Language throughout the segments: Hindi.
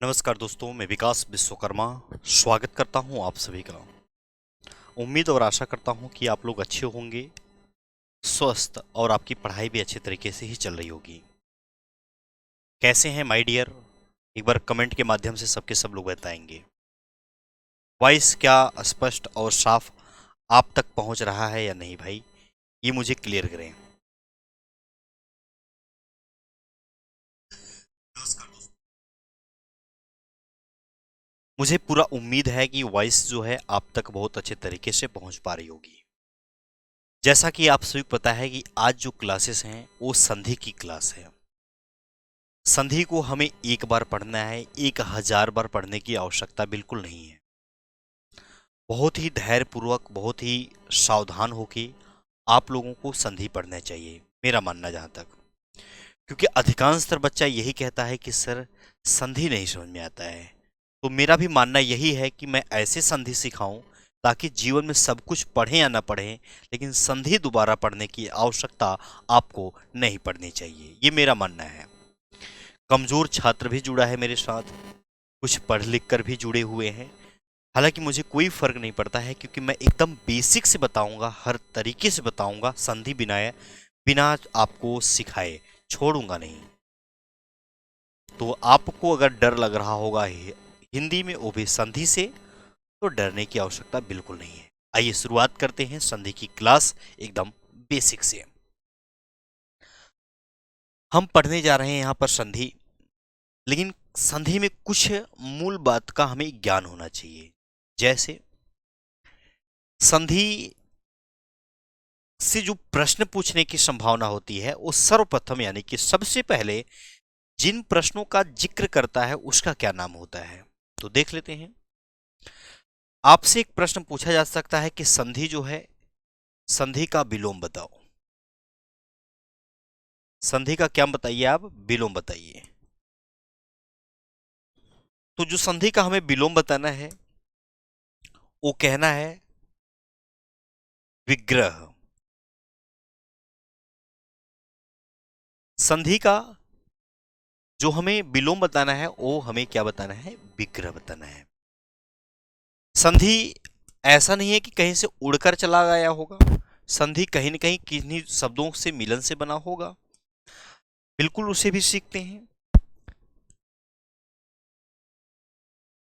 नमस्कार दोस्तों, मैं विकास विश्वकर्मा स्वागत करता हूं आप सभी का। उम्मीद और आशा करता हूं कि आप लोग अच्छे होंगे, स्वस्थ और आपकी पढ़ाई भी अच्छे तरीके से ही चल रही होगी। कैसे हैं माय डियर? एक बार कमेंट के माध्यम से सबके सब लोग बताएंगे। वॉइस क्या स्पष्ट और साफ आप तक पहुंच रहा है या नहीं भाई, ये मुझे क्लियर करें। नमस्कार दोस्तों, मुझे पूरा उम्मीद है कि वॉइस जो है आप तक बहुत अच्छे तरीके से पहुंच पा रही होगी। जैसा कि आप सभी को पता है कि आज जो क्लासेस हैं वो संधि की क्लास है। संधि को हमें एक बार पढ़ना है, 1000 बार पढ़ने की आवश्यकता बिल्कुल नहीं है। बहुत ही धैर्यपूर्वक, बहुत ही सावधान होके आप लोगों को संधि पढ़ना चाहिए, मेरा मानना जहाँ तक। क्योंकि अधिकांशतर बच्चा यही कहता है कि सर संधि नहीं समझ में आता है। तो मेरा भी मानना यही है कि मैं ऐसे संधि सिखाऊं ताकि जीवन में सब कुछ पढ़ें या ना पढ़ें, लेकिन संधि दोबारा पढ़ने की आवश्यकता आपको नहीं पड़नी चाहिए, ये मेरा मानना है। कमजोर छात्र भी जुड़ा है मेरे साथ, कुछ पढ़ लिख कर भी जुड़े हुए हैं। हालांकि मुझे कोई फर्क नहीं पड़ता है, क्योंकि मैं एकदम बेसिक से बताऊंगा, हर तरीके से बताऊंगा, संधि बिना आपको सिखाए छोड़ूंगा नहीं। तो आपको अगर डर लग रहा होगा हिंदी में वो भी संधि से, तो डरने की आवश्यकता बिल्कुल नहीं है। आइए शुरुआत करते हैं संधि की क्लास एकदम बेसिक से। हम पढ़ने जा रहे हैं यहाँ पर संधि, लेकिन संधि में कुछ मूल बात का हमें ज्ञान होना चाहिए। जैसे संधि से जो प्रश्न पूछने की संभावना होती है वो सर्वप्रथम यानी कि सबसे पहले जिन प्रश्नों का जिक्र करता है उसका क्या नाम होता है, तो देख लेते हैं। आपसे एक प्रश्न पूछा जा सकता है कि संधि जो है, संधि का विलोम बताओ। संधि का क्या बताइए आप? विलोम बताइए। तो जो संधि का हमें विलोम बताना है वो कहना है विग्रह। संधि का जो हमें विलोम बताना है वो हमें क्या बताना है? विग्रह बताना है। संधि ऐसा नहीं है कि कहीं से उड़कर चला गया होगा, संधि कहीं न कहीं किन्हीं शब्दों से मिलन से बना होगा, बिल्कुल उसे भी सीखते हैं।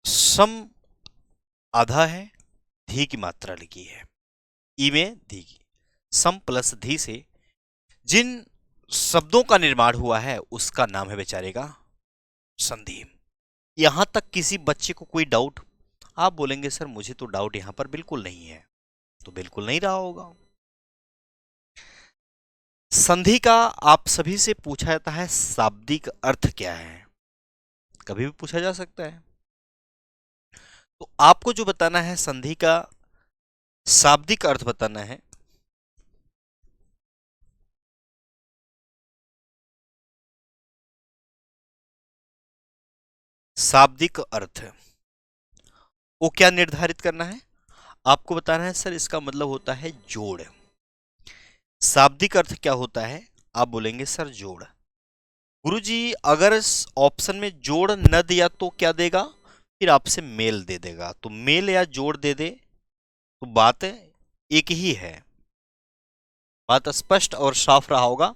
सम आधा है, धी की मात्रा लिखी है, ई में धी की, सम प्लस धी से जिन शब्दों का निर्माण हुआ है उसका नाम है बेचारे का संधि। यहां तक किसी बच्चे को कोई डाउट? आप बोलेंगे सर मुझे तो डाउट यहां पर बिल्कुल नहीं है, तो बिल्कुल नहीं रहा होगा। संधि का आप सभी से पूछा जाता है शाब्दिक अर्थ क्या है, कभी भी पूछा जा सकता है। तो आपको जो बताना है संधि का शाब्दिक अर्थ बताना है। शाब्दिक अर्थ वो क्या निर्धारित करना है? आपको बताना है सर इसका मतलब होता है जोड़। शाब्दिक अर्थ क्या होता है? आप बोलेंगे सर जोड़। गुरुजी अगर ऑप्शन में जोड़ न दिया तो क्या देगा? फिर आपसे मेल दे देगा। तो मेल या जोड़ दे दे तो बात एक ही है, बात स्पष्ट और साफ रहा होगा।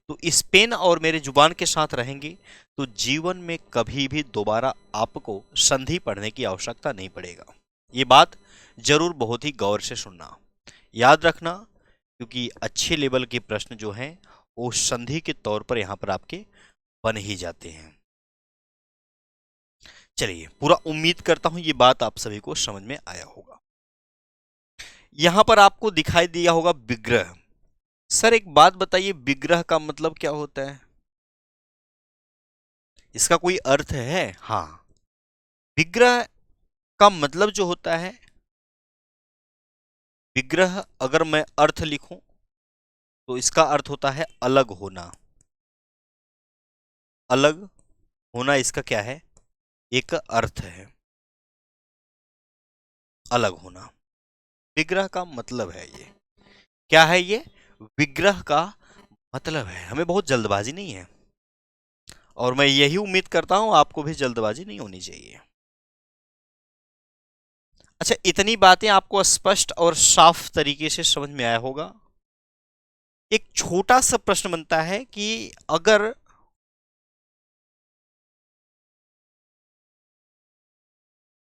तो इस पेन और मेरे जुबान के साथ रहेंगे तो जीवन में कभी भी दोबारा आपको संधि पढ़ने की आवश्यकता नहीं पड़ेगा। ये बात जरूर बहुत ही गौर से सुनना, याद रखना, क्योंकि अच्छे लेवल के प्रश्न जो हैं वो संधि के तौर पर यहां पर आपके बन ही जाते हैं। चलिए, पूरा उम्मीद करता हूं ये बात आप सभी को समझ में आया होगा। यहां पर आपको दिखाई दिया होगा विग्रह। सर एक बात बताइए, विग्रह का मतलब क्या होता है? इसका कोई अर्थ है? हाँ, विग्रह का मतलब जो होता है, विग्रह अगर मैं अर्थ लिखूं तो इसका अर्थ होता है अलग होना। अलग होना इसका क्या है? एक अर्थ है, अलग होना। विग्रह का मतलब है ये। क्या है ये? विग्रह का मतलब है। हमें बहुत जल्दबाजी नहीं है और मैं यही उम्मीद करता हूं आपको भी जल्दबाजी नहीं होनी चाहिए। अच्छा, इतनी बातें आपको स्पष्ट और साफ तरीके से समझ में आया होगा। एक छोटा सा प्रश्न बनता है कि अगर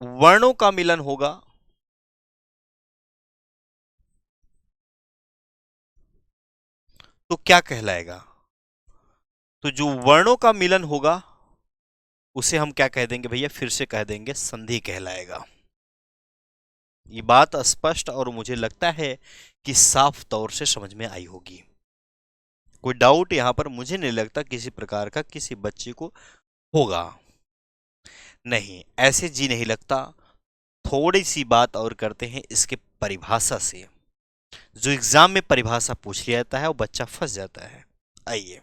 वर्णों का मिलन होगा तो क्या कहलाएगा? तो जो वर्णों का मिलन होगा उसे हम क्या कह देंगे भैया? फिर से कह देंगे संधि कहलाएगा। ये बात स्पष्ट और मुझे लगता है कि साफ तौर से समझ में आई होगी। कोई डाउट यहां पर मुझे नहीं लगता किसी प्रकार का किसी बच्चे को होगा। नहीं, ऐसे जी नहीं लगता। थोड़ी सी बात और करते हैं इसके परिभाषा से। जो एग्जाम में परिभाषा पूछ लिया जाता है वो बच्चा फंस जाता है। आइए,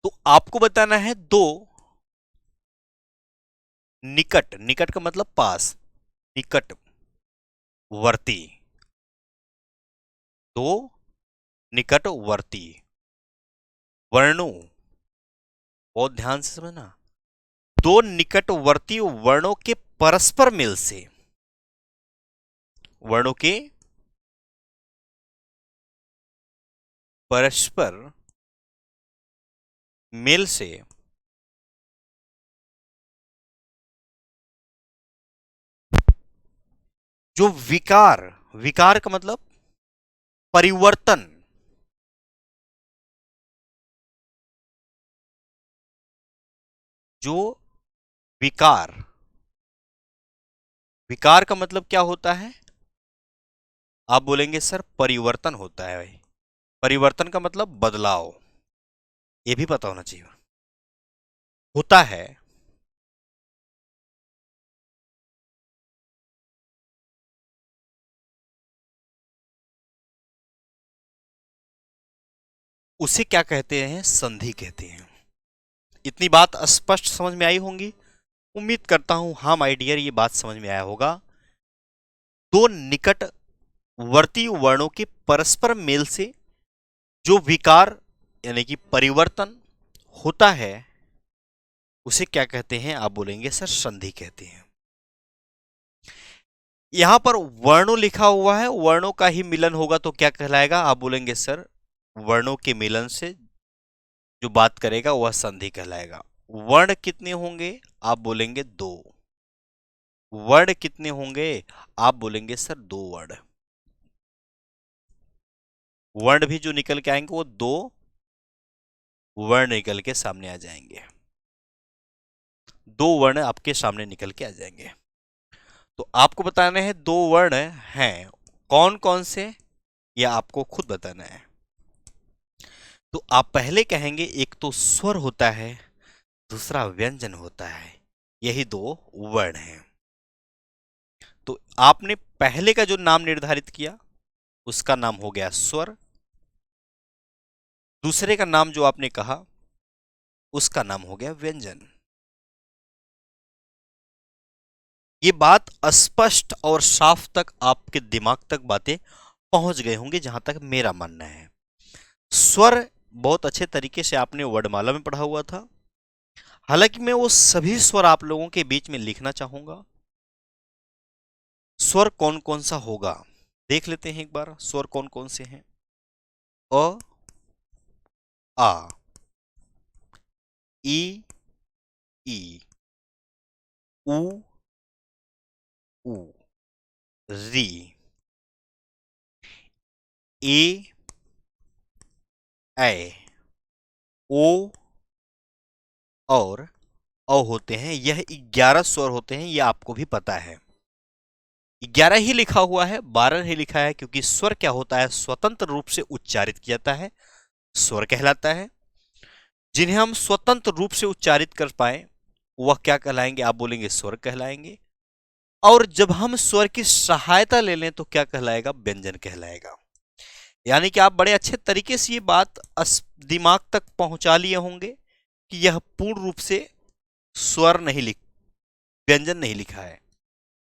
तो आपको बताना है दो निकट, निकट का मतलब पास, निकटवर्ती, दो निकटवर्ती वर्णों, बहुत ध्यान से समझना, दो निकटवर्ती वर्णों के परस्पर मेल से, वर्णों के परस्पर मेल से जो विकार, विकार का मतलब परिवर्तन, जो विकार, विकार का मतलब क्या होता है? आप बोलेंगे सर परिवर्तन होता है। भाई, परिवर्तन का मतलब बदलाव, ये भी पता होना चाहिए। होता है उसे क्या कहते हैं? संधि कहते हैं। इतनी बात स्पष्ट समझ में आई होंगी, उम्मीद करता हूं। हाँ माय डियर, ये बात समझ में आया होगा। दो निकटवर्ती वर्णों के परस्पर मेल से जो विकार यानी कि परिवर्तन होता है उसे क्या कहते हैं? आप बोलेंगे सर संधि कहते हैं। यहां पर वर्णों लिखा हुआ है, वर्णों का ही मिलन होगा तो क्या कहलाएगा? आप बोलेंगे सर वर्णों के मिलन से जो बात करेगा वह संधि कहलाएगा। वर्ण कितने होंगे? आप बोलेंगे दो। वर्ण कितने होंगे? आप बोलेंगे सर दो वर्ण। वर्ण भी जो निकल के आएंगे वो दो वर्ण निकल के सामने आ जाएंगे, दो वर्ण आपके सामने निकल के आ जाएंगे। तो आपको बताना है दो वर्ण हैं, कौन कौन से, या आपको खुद बताना है। तो आप पहले कहेंगे एक तो स्वर होता है, दूसरा व्यंजन होता है, यही दो वर्ण हैं। तो आपने पहले का जो नाम निर्धारित किया उसका नाम हो गया स्वर, दूसरे का नाम जो आपने कहा उसका नाम हो गया व्यंजन। ये बात स्पष्ट और साफ तक आपके दिमाग तक बातें पहुंच गए होंगे जहां तक मेरा मानना है। स्वर बहुत अच्छे तरीके से आपने वर्णमाला में पढ़ा हुआ था, हालांकि मैं वो सभी स्वर आप लोगों के बीच में लिखना चाहूंगा। स्वर कौन कौन सा होगा देख लेते हैं एक बार। स्वर कौन कौन से हैं? अ, आ, ई, ई, उ, उ, री, ए, ऐ, ओ और औ होते हैं। यह 11 स्वर होते हैं, यह आपको भी पता है। 11 ही लिखा हुआ है, 12 नहीं लिखा है, क्योंकि स्वर क्या होता है? स्वतंत्र रूप से उच्चारित किया जाता है, स्वर कहलाता है। जिन्हें हम स्वतंत्र रूप से उच्चारित कर पाए वह क्या कहलाएंगे? आप बोलेंगे स्वर कहलाएंगे। और जब हम स्वर की सहायता ले लें तो क्या कहलाएगा? व्यंजन कहलाएगा। यानी कि आप बड़े अच्छे तरीके से ये बात दिमाग तक पहुंचा लिए होंगे कि यह पूर्ण रूप से स्वर नहीं लिख व्यंजन नहीं लिखा है,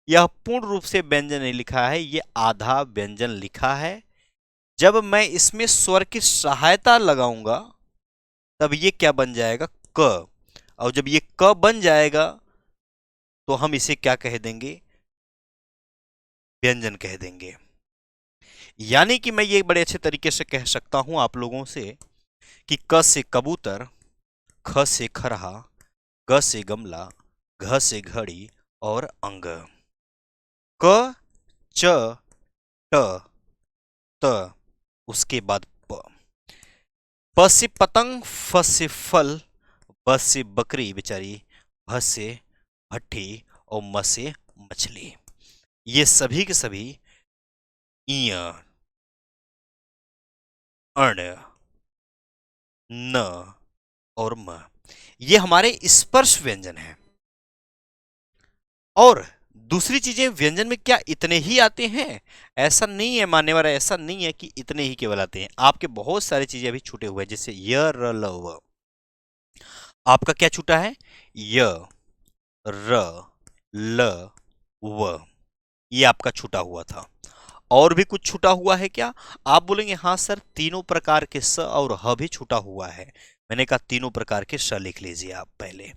यह पूर्ण रूप से व्यंजन नहीं लिखा है, यह आधा व्यंजन लिखा है। जब मैं इसमें स्वर की सहायता लगाऊंगा तब ये क्या बन जाएगा, क। और जब ये क बन जाएगा तो हम इसे क्या कह देंगे, व्यंजन कह देंगे। यानी कि मैं ये बड़े अच्छे तरीके से कह सकता हूं आप लोगों से कि क से कबूतर, ख से खरहा, ग से गमला, घ से घड़ी और अंग। क, च, ट, त, उसके बाद प। प से पतंग, फ से फल, ब से बकरी बेचारी, भ से भट्ठी और म से मछली। ये सभी के सभी ईय, अण, न और म, ये हमारे स्पर्श व्यंजन हैं। और दूसरी चीजें व्यंजन में क्या इतने ही आते हैं, ऐसा नहीं है मानने वाला, ऐसा नहीं है कि इतने ही केवल आते हैं, आपके बहुत सारी चीजें अभी छूटे हुए हैं, जैसे य र ल व। आपका क्या छूटा है, य, र, ल, व, ये आपका छूटा हुआ था। और भी कुछ छूटा हुआ है क्या, आप बोलेंगे हाँ सर तीनों प्रकार के स और ह भी छूटा हुआ है। मैंने कहा तीनों प्रकार के स लिख लीजिए आप पहले,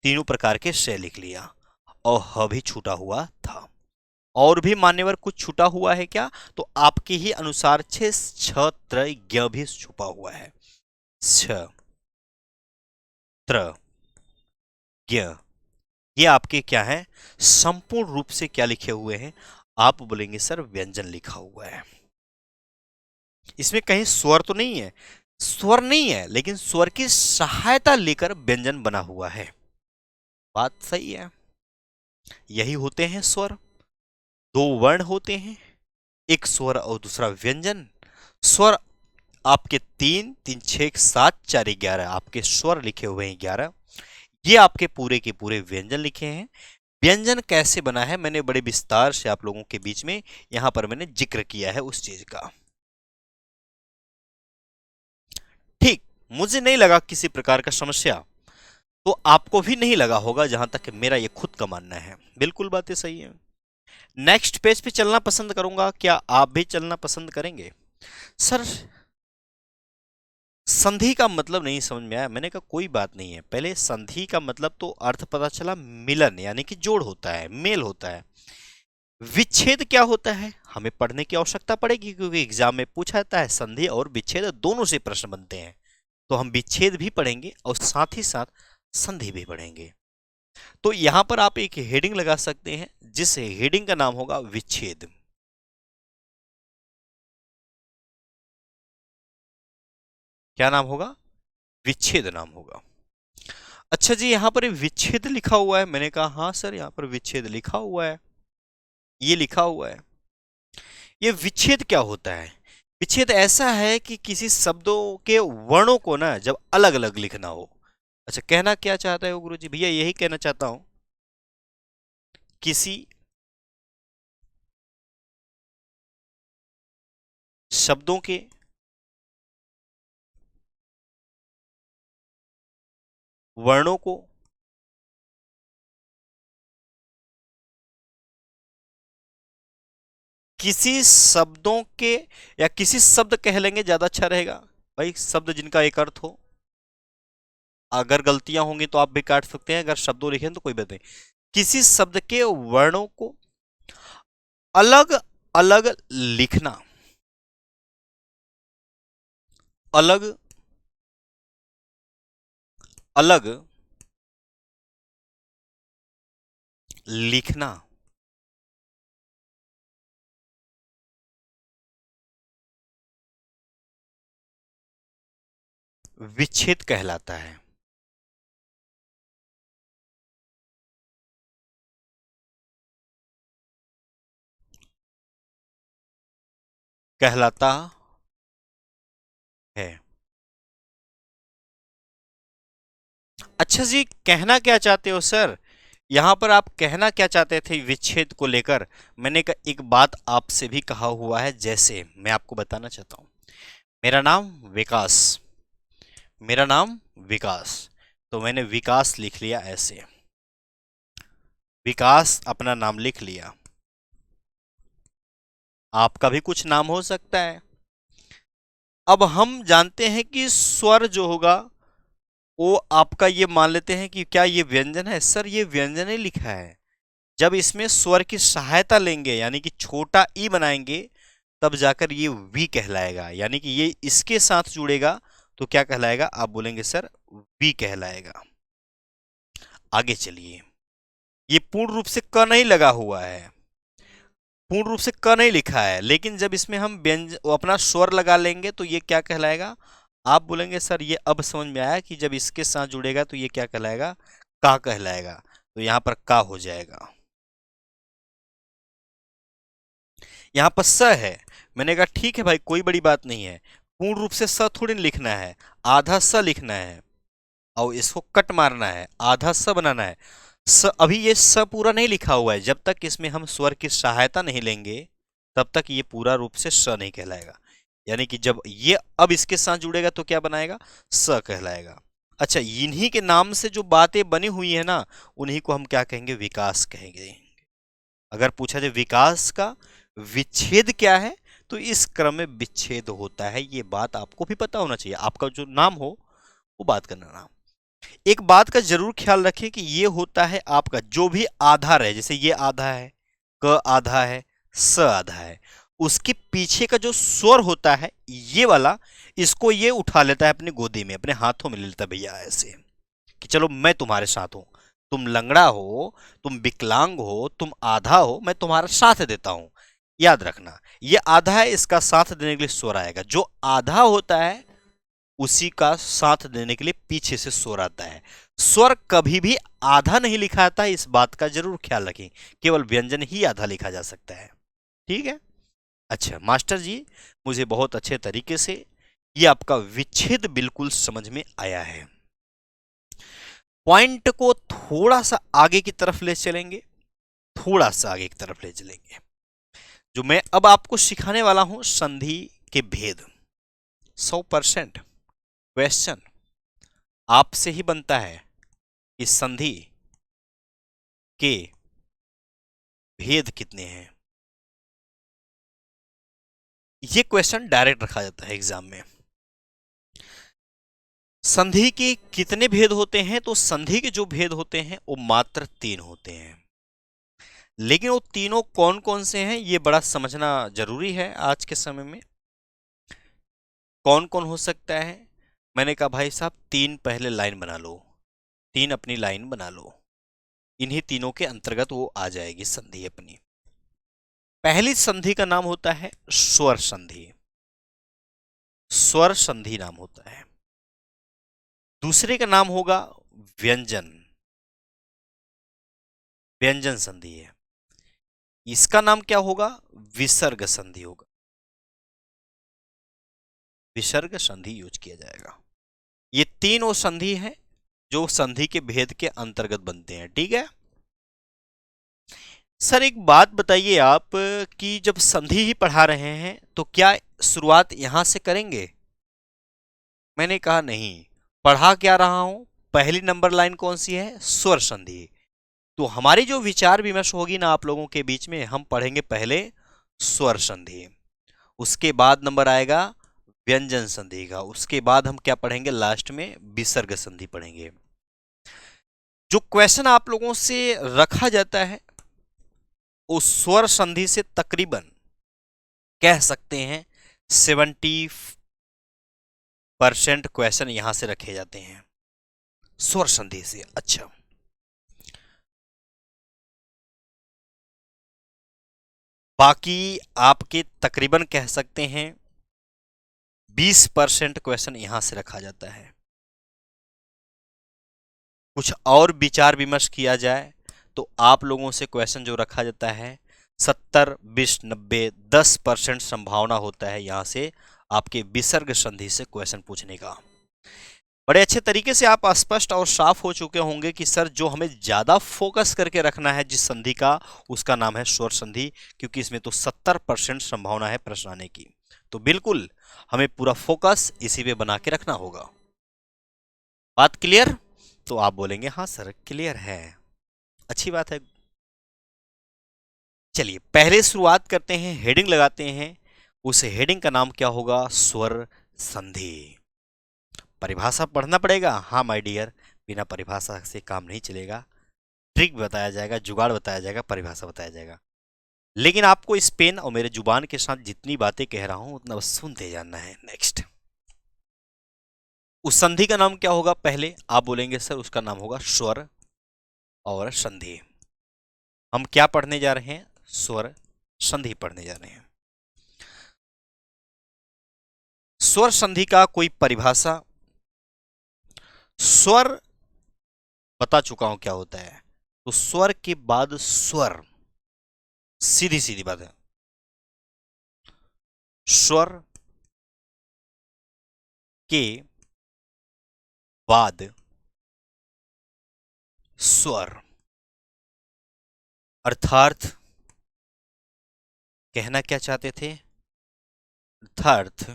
तीनों प्रकार के स लिख लिया और ह भी छूटा हुआ था। और भी मान्यवर कुछ छूटा हुआ है क्या, तो आपके ही अनुसार छत्र ज्ञ भी छुपा हुआ है। छ, त्र, ज्ञ, ये आपके क्या है, संपूर्ण रूप से क्या लिखे हुए हैं, आप बोलेंगे सर व्यंजन लिखा हुआ है। इसमें कहीं स्वर तो नहीं है, स्वर नहीं है, लेकिन स्वर की सहायता लेकर व्यंजन बना हुआ है। बात सही है, यही होते हैं स्वर। दो वर्ण होते हैं, एक स्वर और दूसरा व्यंजन। स्वर आपके तीन, तीन छः सात चार 11 आपके स्वर लिखे हुए हैं 11, ये आपके पूरे के पूरे व्यंजन लिखे हैं। व्यंजन कैसे बना है मैंने बड़े विस्तार से आप लोगों के बीच में यहां पर मैंने जिक्र किया है उस चीज का। ठीक, मुझे नहीं लगा किसी प्रकार का समस्या, तो आपको भी नहीं लगा होगा, जहां तक मेरा ये खुद का मानना है। बिल्कुल बातें सही है। नेक्स्ट पेज पे चलना पसंद करूंगा, क्या आप भी चलना पसंद करेंगे। सर संधि का मतलब नहीं समझ में आया, मैंने कहा कोई बात नहीं है, पहले संधि का मतलब तो अर्थ पता चला, मिलन यानी कि जोड़ होता है, मेल होता है। विच्छेद क्या होता है हमें पढ़ने की आवश्यकता पड़ेगी, क्योंकि एग्जाम में पूछा जाता है संधि और विच्छेद दोनों से प्रश्न बनते हैं, तो हम विच्छेद भी पढ़ेंगे और साथ ही साथ संधि भी पढ़ेंगे। तो यहां पर आप एक हेडिंग लगा सकते हैं, जिस हेडिंग का नाम होगा विच्छेद। क्या नाम होगा, विच्छेद नाम होगा। अच्छा जी, यहां पर विच्छेद लिखा हुआ है, मैंने कहा हाँ सर यहां पर विच्छेद लिखा हुआ है, ये लिखा हुआ है। ये विच्छेद क्या होता है, विच्छेद ऐसा है कि किसी शब्दों के वर्णों को ना जब अलग अलग लिखना हो। अच्छा कहना क्या चाहता है वो गुरु जी, भैया यही कहना चाहता हूं, किसी शब्दों के वर्णों को किसी शब्दों के, या किसी शब्द कह लेंगे ज्यादा अच्छा रहेगा, भाई शब्द जिनका एक अर्थ हो। अगर गलतियां होंगी तो आप भी काट सकते हैं, अगर शब्दों लिखे तो कोई बात नहीं। किसी शब्द के वर्णों को अलग अलग लिखना, अलग अलग लिखना, विच्छेद कहलाता है। कहलाता है। अच्छा जी, कहना क्या चाहते हो सर, यहां पर आप कहना क्या चाहते थे विच्छेद को लेकर। मैंने एक बात आपसे भी कहा हुआ है, जैसे मैं आपको बताना चाहता हूं, मेरा नाम विकास, मेरा नाम विकास, तो मैंने विकास लिख लिया ऐसे, विकास अपना नाम लिख लिया। आपका भी कुछ नाम हो सकता है, अब हम जानते हैं कि स्वर जो होगा वो आपका, ये मान लेते हैं कि क्या ये व्यंजन है? सर ये व्यंजन ही लिखा है। जब इसमें स्वर की सहायता लेंगे यानी कि छोटा ई बनाएंगे तब जाकर ये वी कहलाएगा, यानी कि ये इसके साथ जुड़ेगा तो क्या कहलाएगा? आप बोलेंगे सर वी कहलाएगा। आगे चलिए, ये पूर्ण रूप से क नहीं लगा हुआ है, पूर्ण रूप से क नहीं लिखा है, लेकिन जब इसमें हम व्यंजन अपना स्वर लगा लेंगे तो ये क्या कहलाएगा? आप बोलेंगे सर ये अब समझ में आया कि जब इसके साथ जुड़ेगा तो ये क्या कहलाएगा? का कहलाएगा। तो यहां पर का हो जाएगा। यहां पर स है, मैंने कहा ठीक है भाई कोई बड़ी बात नहीं है, पूर्ण रूप से स थोड़ी ना लिखना है, आधा स लिखना है और इसको कट मारना है, आधा स बनाना है। अभी ये स पूरा नहीं लिखा हुआ है, जब तक इसमें हम स्वर की सहायता नहीं लेंगे तब तक ये पूरा रूप से स नहीं कहलाएगा। यानी कि जब ये अब इसके साथ जुड़ेगा तो क्या बनाएगा? स कहलाएगा। अच्छा, इन्हीं के नाम से जो बातें बनी हुई है ना, उन्हीं को हम क्या कहेंगे? विकास कहेंगे। अगर पूछा जाए विकास का विच्छेद क्या है, तो इस क्रम में विच्छेद होता है। ये बात आपको भी पता होना चाहिए, आपका जो नाम हो वो बात करना नाम। एक बात का जरूर ख्याल रखें कि ये होता है आपका जो भी आधार है, जैसे ये आधा है, क आधा है, स आधा है, उसके पीछे का जो स्वर होता है ये वाला, इसको ये उठा लेता है अपनी गोदी में, अपने हाथों में ले लेता है भैया ऐसे कि चलो मैं तुम्हारे साथ हूं, तुम लंगड़ा हो, तुम विकलांग हो, तुम आधा हो, मैं तुम्हारा साथ देता हूं। याद रखना ये आधा है, इसका साथ देने के लिए स्वर आएगा। जो आधा होता है उसी का साथ देने के लिए पीछे से स्वर आता है। स्वर कभी भी आधा नहीं लिखा आता है, इस बात का जरूर ख्याल रखें। केवल व्यंजन ही आधा लिखा जा सकता है। ठीक है। अच्छा मास्टर जी, मुझे बहुत अच्छे तरीके से ये आपका विच्छेद बिल्कुल समझ में आया है। पॉइंट को थोड़ा सा आगे की तरफ ले चलेंगे, थोड़ा सा आगे की तरफ ले चलेंगे। जो मैं अब आपको सिखाने वाला हूं संधि के भेद, 100% क्वेश्चन आपसे ही बनता है कि संधि के भेद कितने हैं। ये क्वेश्चन डायरेक्ट रखा जाता है एग्जाम में। संधि के कितने भेद होते हैं? तो संधि के जो भेद होते हैं वो मात्र 3 होते हैं, लेकिन वो तीनों कौन कौन से हैं ये बड़ा समझना जरूरी है आज के समय में। कौन कौन हो सकता है? मैंने कहा भाई साहब 3 पहले लाइन बना लो, 3 अपनी लाइन बना लो, इन्हीं तीनों के अंतर्गत वो आ जाएगी संधि अपनी। पहली संधि का नाम होता है स्वर संधि, स्वर संधि नाम होता है। दूसरे का नाम होगा व्यंजन, व्यंजन संधि है। इसका नाम क्या होगा? विसर्ग संधि होगा, विसर्ग संधि यूज किया जाएगा। ये तीनों संधि हैं जो संधि के भेद के अंतर्गत बनते हैं। ठीक है सर, एक बात बताइए आप कि जब संधि ही पढ़ा रहे हैं तो क्या शुरुआत यहां से करेंगे? मैंने कहा नहीं, पढ़ा क्या रहा हूं, पहली नंबर लाइन कौन सी है? स्वर संधि। तो हमारी जो विचार विमर्श होगी ना आप लोगों के बीच में, हम पढ़ेंगे पहले स्वर संधि, उसके बाद नंबर आएगा व्यंजन संधि का, उसके बाद हम क्या पढ़ेंगे? लास्ट में विसर्ग संधि पढ़ेंगे। जो क्वेश्चन आप लोगों से रखा जाता है उस स्वर संधि से तकरीबन कह सकते हैं 70% क्वेश्चन यहां से रखे जाते हैं स्वर संधि से। अच्छा, बाकी आपके तकरीबन कह सकते हैं 20% क्वेश्चन यहां से रखा जाता है। कुछ और विचार विमर्श किया जाए तो आप लोगों से क्वेश्चन जो रखा जाता है 70, 20, 90, 10% संभावना होता है यहां से आपके विसर्ग संधि से क्वेश्चन पूछने का। बड़े अच्छे तरीके से आप स्पष्ट और साफ हो चुके होंगे कि सर जो हमें ज्यादा फोकस करके रखना है जिस संधि का, उसका नाम है स्वर संधि, क्योंकि इसमें तो 70% संभावना है प्रश्न आने की। तो बिल्कुल हमें पूरा फोकस इसी पे बना के रखना होगा। बात क्लियर? तो आप बोलेंगे हाँ सर क्लियर है, अच्छी बात है। चलिए पहले शुरुआत करते हैं, हेडिंग लगाते हैं। उस हेडिंग का नाम क्या होगा? स्वर संधि। परिभाषा पढ़ना पड़ेगा, हाँ माय डियर, बिना परिभाषा से काम नहीं चलेगा। ट्रिक बताया जाएगा, जुगाड़ बताया जाएगा, परिभाषा बताया जाएगा, लेकिन आपको इस पेन और मेरे जुबान के साथ जितनी बातें कह रहा हूं उतना बस सुनते जाना है। नेक्स्ट, उस संधि का नाम क्या होगा? पहले आप बोलेंगे सर उसका नाम होगा स्वर और संधि। हम क्या पढ़ने जा रहे हैं? स्वर संधि पढ़ने जा रहे हैं। स्वर संधि का कोई परिभाषा? स्वर बता चुका हूं क्या होता है। तो स्वर के बाद स्वर, सीधी सीधी बात है। स्वर के बाद स्वर, अर्थात कहना क्या चाहते थे? अर्थात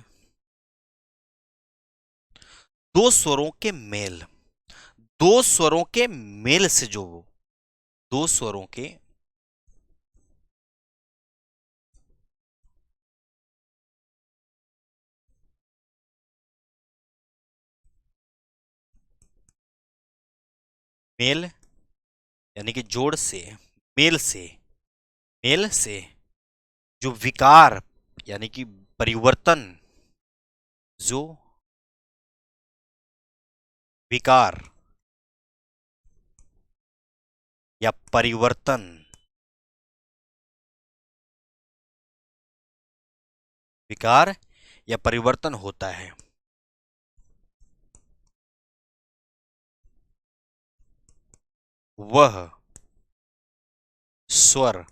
दो स्वरों के मेल, दो स्वरों के मेल से जो, दो स्वरों के मेल यानी कि जोड़ से, मेल से, मेल से जो विकार यानी कि परिवर्तन, जो विकार या परिवर्तन, विकार या परिवर्तन होता है, वह स्वर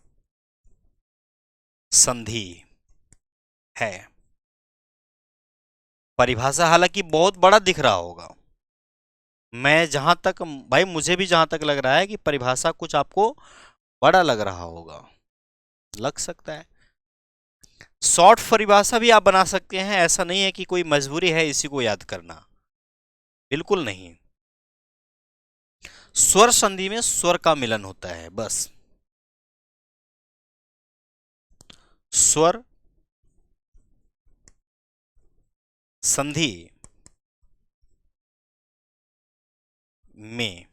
संधि है। परिभाषा हालांकि बहुत बड़ा दिख रहा होगा, मैं जहां तक भाई, मुझे भी जहां तक लग रहा है कि परिभाषा कुछ आपको बड़ा लग रहा होगा, लग सकता है। शॉर्ट परिभाषा भी आप बना सकते हैं, ऐसा नहीं है कि कोई मजबूरी है इसी को याद करना, बिल्कुल नहीं। स्वर संधि में स्वर का मिलन होता है, बस। स्वर संधि में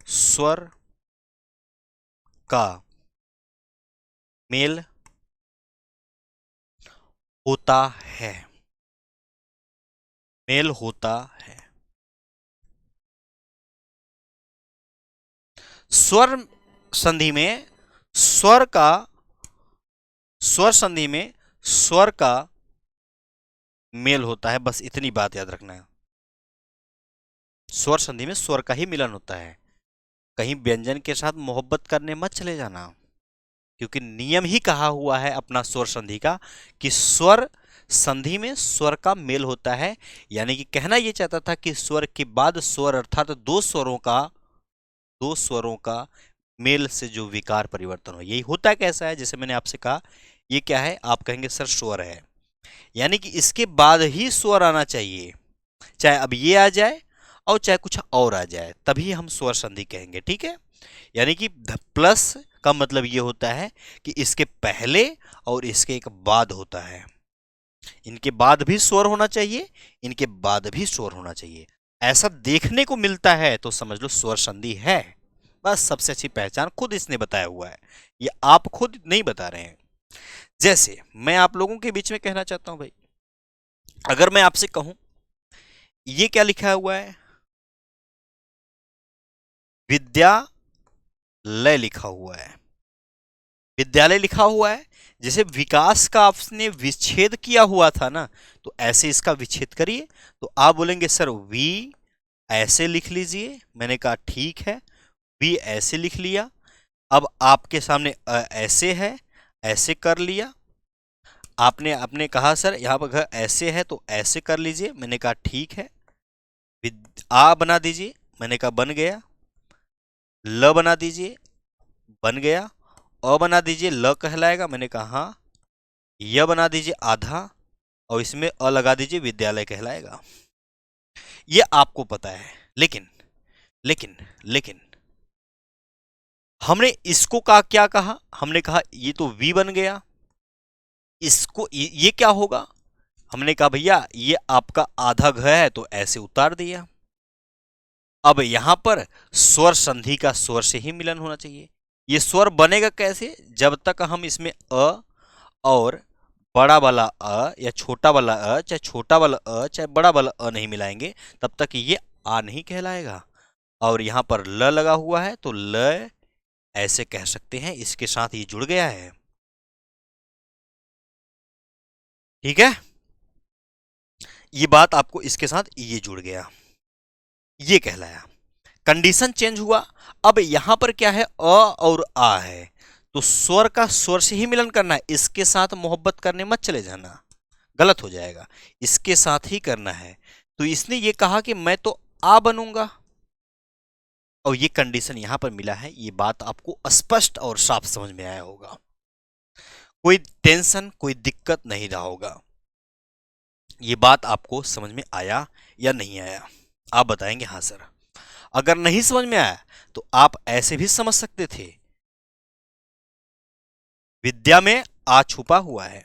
स्वर का मेल होता है, मेल होता है। स्वर संधि में स्वर का, स्वर संधि में स्वर का मेल होता है, बस इतनी बात याद रखना है। स्वर संधि में स्वर का ही मिलन होता है, कहीं व्यंजन के साथ मोहब्बत करने मत चले जाना, क्योंकि नियम ही कहा हुआ है अपना स्वर संधि का कि स्वर संधि में स्वर का मेल होता है। यानी कि कहना यह चाहता था कि स्वर के बाद स्वर, अर्थात दो स्वरों का, दो स्वरों का मेल से जो विकार परिवर्तन हो, यही होता कैसा है? जैसे मैंने आपसे कहा ये क्या है, आप कहेंगे सर स्वर है, यानी कि इसके बाद ही स्वर आना चाहिए, चाहे अब ये आ जाए और चाहे कुछ और आ जाए, तभी हम स्वर संधि कहेंगे, ठीक है। यानी कि प्लस का मतलब ये होता है कि इसके पहले और इसके एक बाद होता है, इनके बाद भी स्वर होना चाहिए, इनके बाद भी स्वर होना चाहिए, ऐसा देखने को मिलता है तो समझ लो स्वर संधि है। बस सबसे अच्छी पहचान खुद इसने बताया हुआ है, ये आप खुद नहीं बता रहे हैं। जैसे मैं आप लोगों के बीच में कहना चाहता हूं भाई, अगर मैं आपसे कहूं ये क्या लिखा हुआ है, विद्यालय लिखा हुआ है, विद्यालय लिखा हुआ है, जैसे विकास का आपने विच्छेद किया हुआ था ना, तो ऐसे इसका विच्छेद करिए, तो आप बोलेंगे सर वी ऐसे लिख लीजिए, मैंने कहा ठीक है, वी ऐसे लिख लिया, अब आपके सामने ऐसे है, ऐसे कर लिया, आपने आपने कहा सर यहाँ पर घर ऐसे है तो ऐसे कर लीजिए, मैंने कहा ठीक है, आ बना दीजिए, मैंने कहा बन गया, ल बना दीजिए, बन गया, अ बना दीजिए, ल कहलाएगा, मैंने कहा हाँ, य बना दीजिए आधा, और इसमें अ लगा दीजिए, विद्यालय कहलाएगा। ये आपको पता है, लेकिन लेकिन लेकिन हमने इसको क्या कहा? हमने कहा ये तो वी बन गया, इसको ये क्या होगा? हमने कहा भैया ये आपका आधा घ है तो ऐसे उतार दिया। अब यहां पर स्वर संधि का स्वर से ही मिलन होना चाहिए। ये स्वर बनेगा कैसे? जब तक हम इसमें अ और बड़ा वाला अ या छोटा वाला अ, चाहे छोटा वाला अ चाहे बड़ा वाला अ नहीं मिलाएंगे, तब तक ये आ नहीं कहलाएगा। और यहां पर ल लगा हुआ है तो ल ऐसे कह सकते हैं, इसके साथ ये जुड़ गया है। ठीक है, ये बात आपको इसके साथ ये जुड़ गया, ये कहलाया। कंडीशन चेंज हुआ। अब यहां पर क्या है? अ और आ है, तो स्वर का स्वर से ही मिलन करना है। इसके साथ मोहब्बत करने मत चले जाना, गलत हो जाएगा। इसके साथ ही करना है। तो इसने ये कहा कि मैं तो आ बनूंगा, और ये कंडीशन यहां पर मिला है। ये बात आपको स्पष्ट और साफ समझ में आया होगा, कोई टेंशन कोई दिक्कत नहीं रहा होगा। ये बात आपको समझ में आया या नहीं आया? आप बताएंगे हाँ सर। अगर नहीं समझ में आया तो आप ऐसे भी समझ सकते थे, विद्या में आ छुपा हुआ है।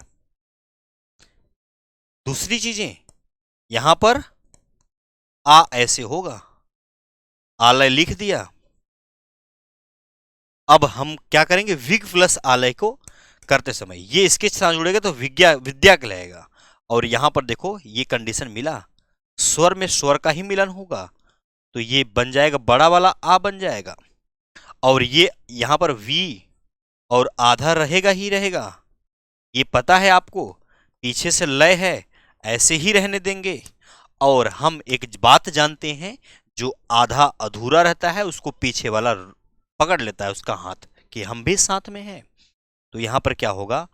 दूसरी चीजें, यहां पर आ ऐसे होगा, आलय लिख दिया। अब हम क्या करेंगे? विग प्लस आलय को करते समय ये इसके साथ जुड़ेगा तो विद्या विद्या कहलाएगा। और यहां पर देखो ये कंडीशन मिला, स्वर में स्वर का ही मिलन होगा, तो ये बन जाएगा, बड़ा वाला आ बन जाएगा। और ये यहां पर वी और आधा रहेगा ही रहेगा, ये पता है आपको। पीछे से लय है, ऐसे ही रहने देंगे। और हम एक बात जानते हैं, जो आधा अधूरा रहता है उसको पीछे वाला पकड़ लेता है उसका हाथ, कि हम भी साथ में हैं। तो यहां पर क्या होगा?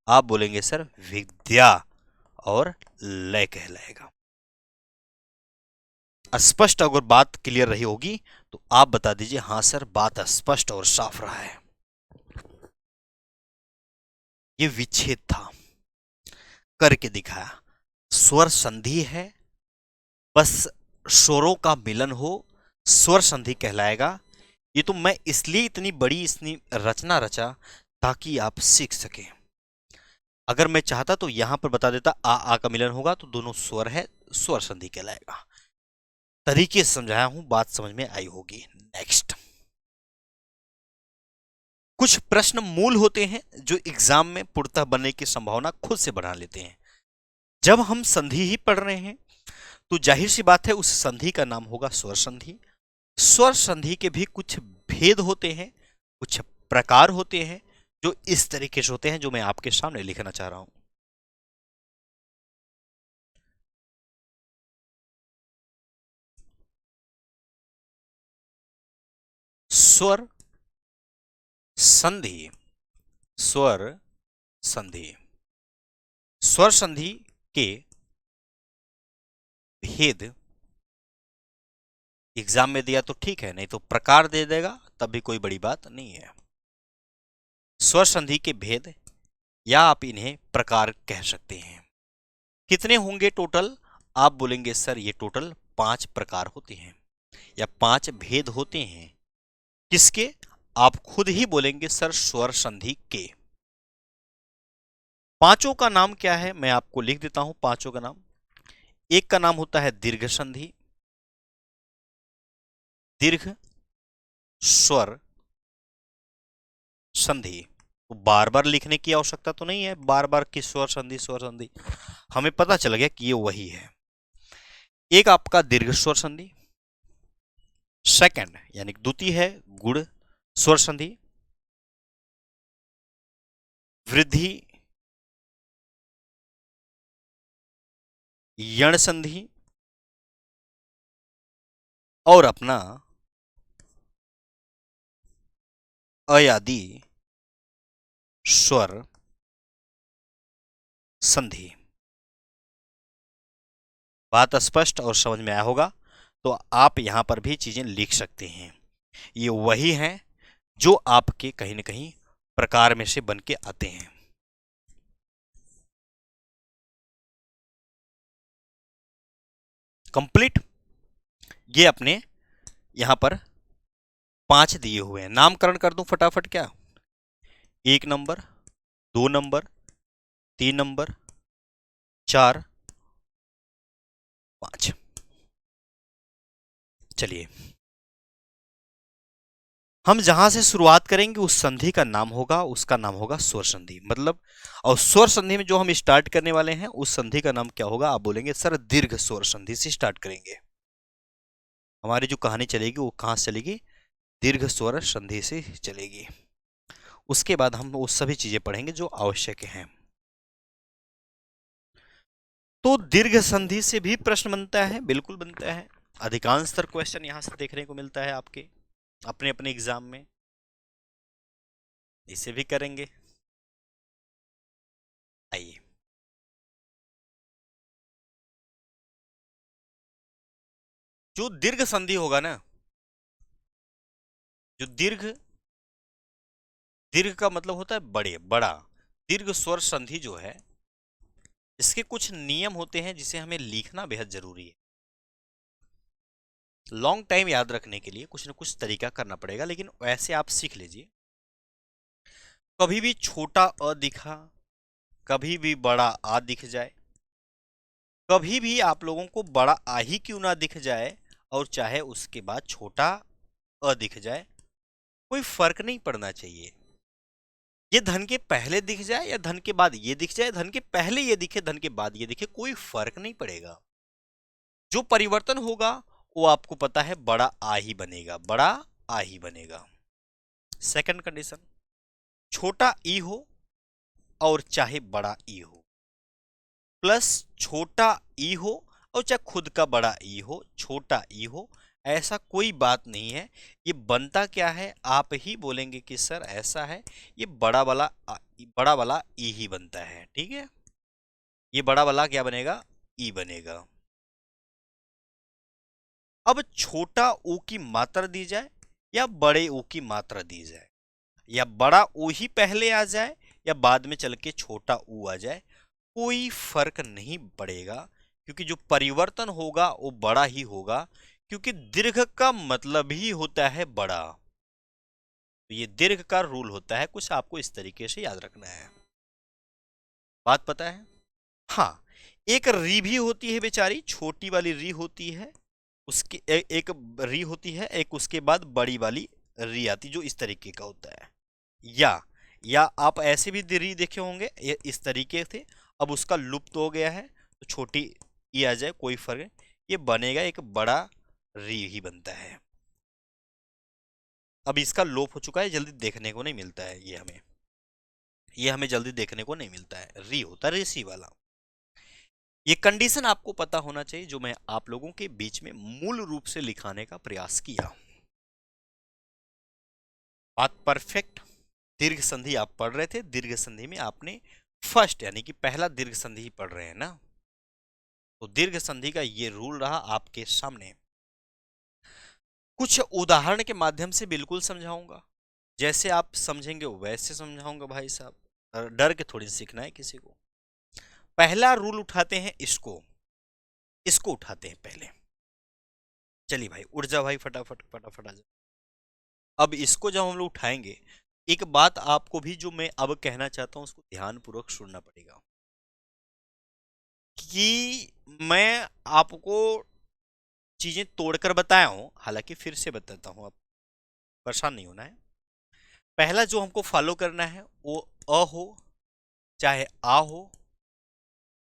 आप बोलेंगे सर विद्या, और लय कहलाएगा। स्पष्ट अगर बात क्लियर रही होगी तो आप बता दीजिए हाँ सर, बात स्पष्ट और साफ रहा है। ये विच्छेद था, करके दिखाया। स्वर संधि है, बस स्वरों का मिलन हो, स्वर संधि कहलाएगा। ये तो मैं इसलिए इतनी बड़ी इतनी रचना रचा ताकि आप सीख सकें। अगर मैं चाहता तो यहां पर बता देता आ का मिलन होगा तो दोनों स्वर है, स्वर संधि कहलाएगा। तरीके से समझाया हूं, बात समझ में आई होगी। नेक्स्ट, कुछ प्रश्न मूल होते हैं जो एग्जाम में पूर्णतः बनने की संभावना खुद से बढ़ा लेते हैं। जब हम संधि ही पढ़ रहे हैं तो जाहिर सी बात है उस संधि का नाम होगा स्वर संधि। स्वर संधि के भी कुछ भेद होते हैं, कुछ प्रकार होते हैं, जो इस तरीके से होते हैं, जो मैं आपके सामने लिखना चाह रहा हूं। स्वर संधि, स्वर संधि, स्वर संधि के भेद एग्जाम में दिया तो ठीक है, नहीं तो प्रकार दे देगा तब भी कोई बड़ी बात नहीं है। स्वर संधि के भेद, या आप इन्हें प्रकार कह सकते हैं। कितने होंगे टोटल? आप बोलेंगे सर ये टोटल 5 प्रकार होते हैं या 5 भेद होते हैं। किसके? आप खुद ही बोलेंगे सर स्वर संधि के। पांचों का नाम क्या है मैं आपको लिख देता हूं, पांचों का नाम। एक का नाम होता है दीर्घ संधि, दीर्घ स्वर संधि। तो बार बार लिखने की आवश्यकता तो नहीं है, बार बार की स्वर संधि स्वर संधि, हमें पता चल गया कि ये वही है। एक आपका दीर्घ स्वर संधि, सेकंड यानी द्वितीय है गुण स्वर संधि, वृद्धि यण संधि, और अपना अयादि स्वर संधि। बात स्पष्ट और समझ में आया होगा, तो आप यहां पर भी चीजें लिख सकते हैं। ये वही हैं जो आपके कहीं ना कहीं प्रकार में से बन के आते हैं। कंप्लीट। ये अपने यहां पर 5 दिए हुए हैं, नामकरण कर दूं फटाफट क्या? 1 नंबर, 2 नंबर, 3 नंबर, 4, 5। चलिए, हम जहां से शुरुआत करेंगे उस संधि का नाम होगा, उसका नाम होगा स्वर संधि। मतलब, और स्वर संधि में जो हम स्टार्ट करने वाले हैं उस संधि का नाम क्या होगा? आप बोलेंगे सर दीर्घ स्वर संधि से स्टार्ट करेंगे। हमारी जो कहानी चलेगी वो कहां से चलेगी? दीर्घ स्वर संधि से चलेगी। उसके बाद हम वो सभी चीजें पढ़ेंगे जो आवश्यक हैं। तो दीर्घ संधि से भी प्रश्न बनता है, बिल्कुल बनता है। अधिकांशतर क्वेश्चन यहां से देखने को मिलता है आपके अपने अपने एग्जाम में। इसे भी करेंगे। आइए, जो दीर्घ संधि होगा ना, जो दीर्घ, दीर्घ का मतलब होता है बड़े, बड़ा। दीर्घ स्वर संधि जो है, इसके कुछ नियम होते हैं जिसे हमें लिखना बेहद जरूरी है। लॉन्ग टाइम याद रखने के लिए कुछ ना कुछ तरीका करना पड़ेगा, लेकिन वैसे आप सीख लीजिए। कभी भी छोटा अ दिखा, कभी भी बड़ा आ दिख जाए, कभी भी आप लोगों को बड़ा आ ही क्यों ना दिख जाए, और चाहे उसके बाद छोटा अ दिख जाए, कोई फर्क नहीं पड़ना चाहिए। ये धन के पहले दिख जाए या धन के बाद ये दिख जाए, धन के पहले ये दिखे धन के बाद ये दिखे, कोई फर्क नहीं पड़ेगा। जो परिवर्तन होगा वो आपको पता है बड़ा आ ही बनेगा, बड़ा आ ही बनेगा। सेकंड कंडीशन, छोटा ई हो और चाहे बड़ा ई हो, प्लस छोटा ई हो और चाहे खुद का बड़ा ई हो, छोटा ई हो, ऐसा कोई बात नहीं है। ये बनता क्या है? आप ही बोलेंगे कि सर ऐसा है, ये बड़ा वाला ई ही बनता है। ठीक है, ये बड़ा वाला क्या बनेगा? ई बनेगा। अब छोटा ऊ की मात्रा दी जाए या बड़े ऊ की मात्रा दी जाए, या बड़ा ऊ ही पहले आ जाए या बाद में चल के छोटा ऊ आ जाए, कोई फर्क नहीं पड़ेगा, क्योंकि जो परिवर्तन होगा वो बड़ा ही होगा, क्योंकि दीर्घ का मतलब ही होता है बड़ा। तो ये दीर्घ का रूल होता है, कुछ आपको इस तरीके से याद रखना है। बात पता है? हाँ, एक री भी होती है बेचारी, छोटी वाली री होती है, उसकी एक री होती है, एक उसके बाद बड़ी वाली री आती जो इस तरीके का होता है। या आप ऐसे भी री देखे होंगे ये इस तरीके से। अब उसका लुप्त हो गया है तो छोटी ई आ जाए, कोई फर्क नहीं, ये बनेगा एक बड़ा री ही बनता है। अब इसका लोप हो चुका है, जल्दी देखने को नहीं मिलता है ये हमें जल्दी देखने को नहीं मिलता है। री होता है रेसी वाला। ये कंडीशन आपको पता होना चाहिए, जो मैं आप लोगों के बीच में मूल रूप से लिखाने का प्रयास किया। बात परफेक्ट। दीर्घ संधि आप पढ़ रहे थे, दीर्घ संधि में आपने फर्स्ट यानी कि पहला दीर्घ संधि ही पढ़ रहे हैं ना, तो दीर्घ संधि का ये रूल रहा आपके सामने। कुछ उदाहरण के माध्यम से बिल्कुल समझाऊंगा, जैसे आप समझेंगे वैसे समझाऊंगा भाई साहब। डर के थोड़ी सीखना है किसी को। पहला रूल उठाते हैं, इसको इसको उठाते हैं पहले। चलिए भाई उठ जा भाई, फटाफट फटाफट आ जा। अब इसको जब हम लोग उठाएंगे, एक बात आपको भी जो मैं अब कहना चाहता हूं उसको ध्यानपूर्वक सुनना पड़ेगा, कि मैं आपको चीजें तोड़कर बताया हूं, हालांकि फिर से बताता हूं, आप परेशान नहीं होना है। पहला जो हमको फॉलो करना है वो अ हो चाहे आ हो,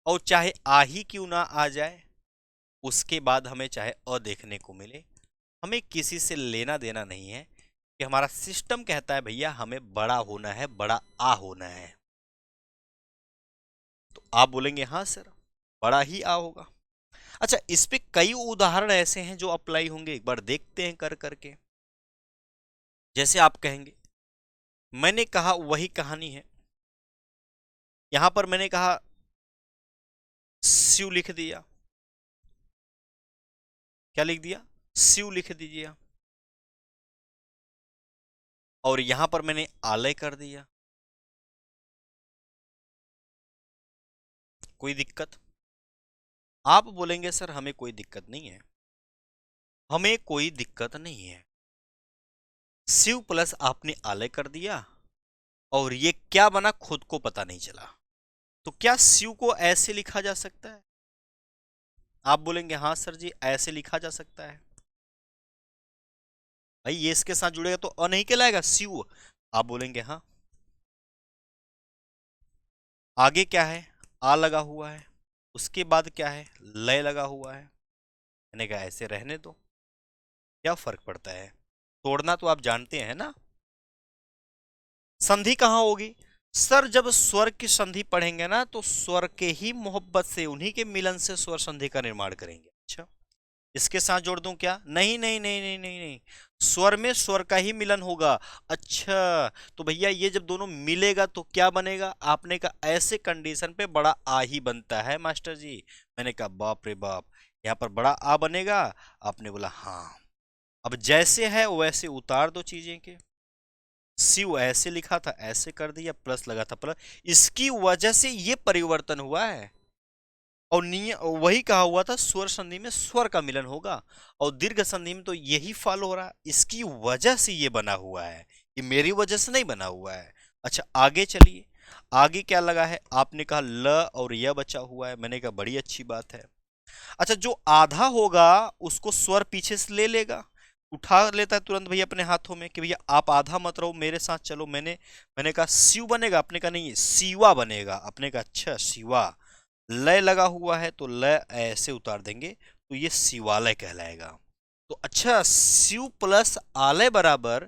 और चाहे आ ही क्यों ना आ जाए, उसके बाद हमें चाहे अ देखने को मिले, हमें किसी से लेना देना नहीं है। कि हमारा सिस्टम कहता है भैया हमें बड़ा होना है, बड़ा आ होना है, तो आप बोलेंगे हाँ सर बड़ा ही आ होगा। अच्छा, इस पे कई उदाहरण ऐसे हैं जो अप्लाई होंगे, एक बार देखते हैं कर करके। जैसे आप कहेंगे मैंने कहा, वही कहानी है, यहां पर मैंने कहा स्यू लिख दिया, क्या लिख दिया? स्यू लिख दीजिए। और यहां पर मैंने आलय कर दिया, कोई दिक्कत? आप बोलेंगे सर हमें कोई दिक्कत नहीं है, हमें कोई दिक्कत नहीं है। शिव प्लस आपने आलय कर दिया और ये क्या बना खुद को पता नहीं चला। तो क्या शिव को ऐसे लिखा जा सकता है? आप बोलेंगे हाँ सर जी ऐसे लिखा जा सकता है। भाई ये इसके साथ जुड़ेगा तो अ नहीं कहलाएगा, स्यू। आप बोलेंगे हाँ। आगे क्या है, आ लगा हुआ है, उसके बाद क्या है, लय लगा हुआ है। मैंने कहा ऐसे रहने दो, क्या फर्क पड़ता है, तोड़ना तो आप जानते हैं ना। संधि कहाँ होगी सर, जब स्वर की संधि पढ़ेंगे ना तो स्वर के ही मोहब्बत से, उन्हीं के मिलन से स्वर संधि का निर्माण करेंगे। अच्छा, इसके साथ जोड़ दूं क्या, नहीं नहीं नहीं नहीं नहीं नहीं, स्वर में स्वर का ही मिलन होगा। अच्छा, तो भैया ये जब दोनों मिलेगा तो क्या बनेगा, आपने कहा ऐसे कंडीशन पे बड़ा आ ही बनता है मास्टर जी। मैंने कहा बाप रे बाप, यहाँ पर बड़ा आ बनेगा। आपने बोला हाँ। अब जैसे है वैसे उतार दो चीजें के, शिव ऐसे लिखा था ऐसे कर दिया, प्लस लगा था प्लस, इसकी वजह से ये परिवर्तन हुआ है। और वही कहा हुआ था स्वर संधि में स्वर का मिलन होगा, और दीर्घ संधि में तो यही फॉलो हो रहा है, इसकी वजह से ये बना हुआ है, ये मेरी वजह से नहीं बना हुआ है। अच्छा आगे चलिए, आगे क्या लगा है, आपने कहा ल और य बचा हुआ है, मैंने कहा बड़ी अच्छी बात है। अच्छा, जो आधा होगा उसको स्वर पीछे से ले लेगा, उठा लेता है तुरंत भैया अपने हाथों में कि भैया आप आधा मत रहो मेरे साथ चलो। मैंने कहा शिव बनेगा, आपने कहा नहीं शिवा बनेगा। आपने कहा अच्छा शिवा, लय लगा हुआ है तो लय ऐसे उतार देंगे तो ये शिवालय कहलाएगा। तो अच्छा, शिव प्लस आलय बराबर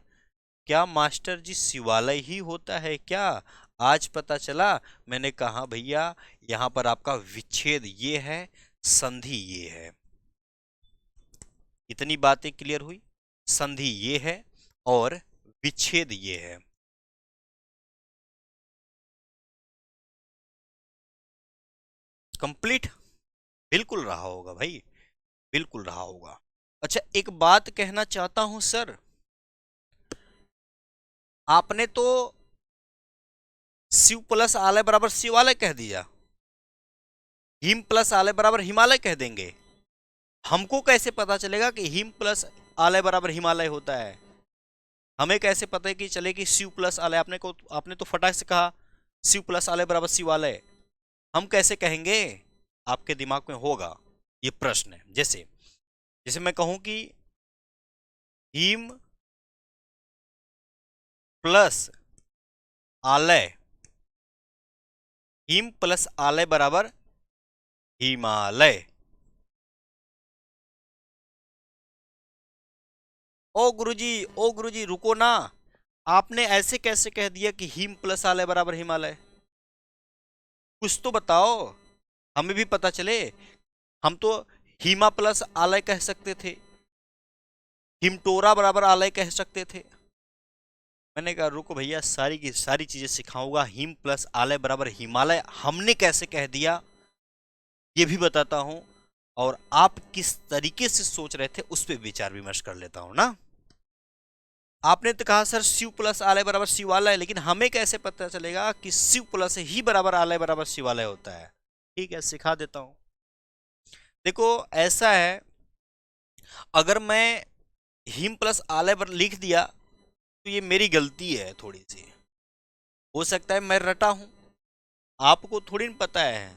क्या मास्टर जी शिवालय ही होता है क्या, आज पता चला। मैंने कहा भैया यहां पर आपका विच्छेद ये है, संधि ये है। इतनी बातें क्लियर हुई, संधि ये है और विच्छेद ये है। कंप्लीट, बिल्कुल रहा होगा भाई, बिल्कुल रहा होगा। अच्छा एक बात कहना चाहता हूं सर, आपने तो शिव प्लस आलय बराबर शिवालय कह दिया, हिम प्लस आलय बराबर हिमालय कह देंगे। हमको कैसे पता चलेगा कि हिम प्लस आलय बराबर हिमालय होता है, हमें कैसे पता है कि चले कि शिव प्लस आलय, आपने तो फटाक से कहा शिव प्लस आलय बराबर शिवालय, हम कैसे कहेंगे। आपके दिमाग में होगा ये प्रश्न है, जैसे जैसे मैं कहूं कि हिम प्लस आलय, हिम प्लस आलय बराबर हिमालय। ओ गुरुजी रुको ना, आपने ऐसे कैसे कह दिया कि हिम प्लस आलय बराबर हिमालय, कुछ तो बताओ, हमें भी पता चले। हम तो हिमा प्लस आलय कह सकते थे, हिमटोरा बराबर आलय कह सकते थे। मैंने कहा रुको भैया, सारी की सारी चीजें सिखाऊंगा, हिम प्लस आलय बराबर हिमालय हमने कैसे कह दिया ये भी बताता हूं, और आप किस तरीके से सोच रहे थे उस पर विचार विमर्श कर लेता हूं ना। आपने तो कहा सर शिव प्लस आलय बराबर शिवालय, लेकिन हमें कैसे पता चलेगा कि शिव प्लस ही बराबर आलय बराबर शिवालय होता है। ठीक है सिखा देता हूं। देखो ऐसा है, अगर मैं हिम प्लस आलय पर लिख दिया तो ये मेरी गलती है थोड़ी सी, हो सकता है मैं रटा हूं, आपको थोड़ी न पता है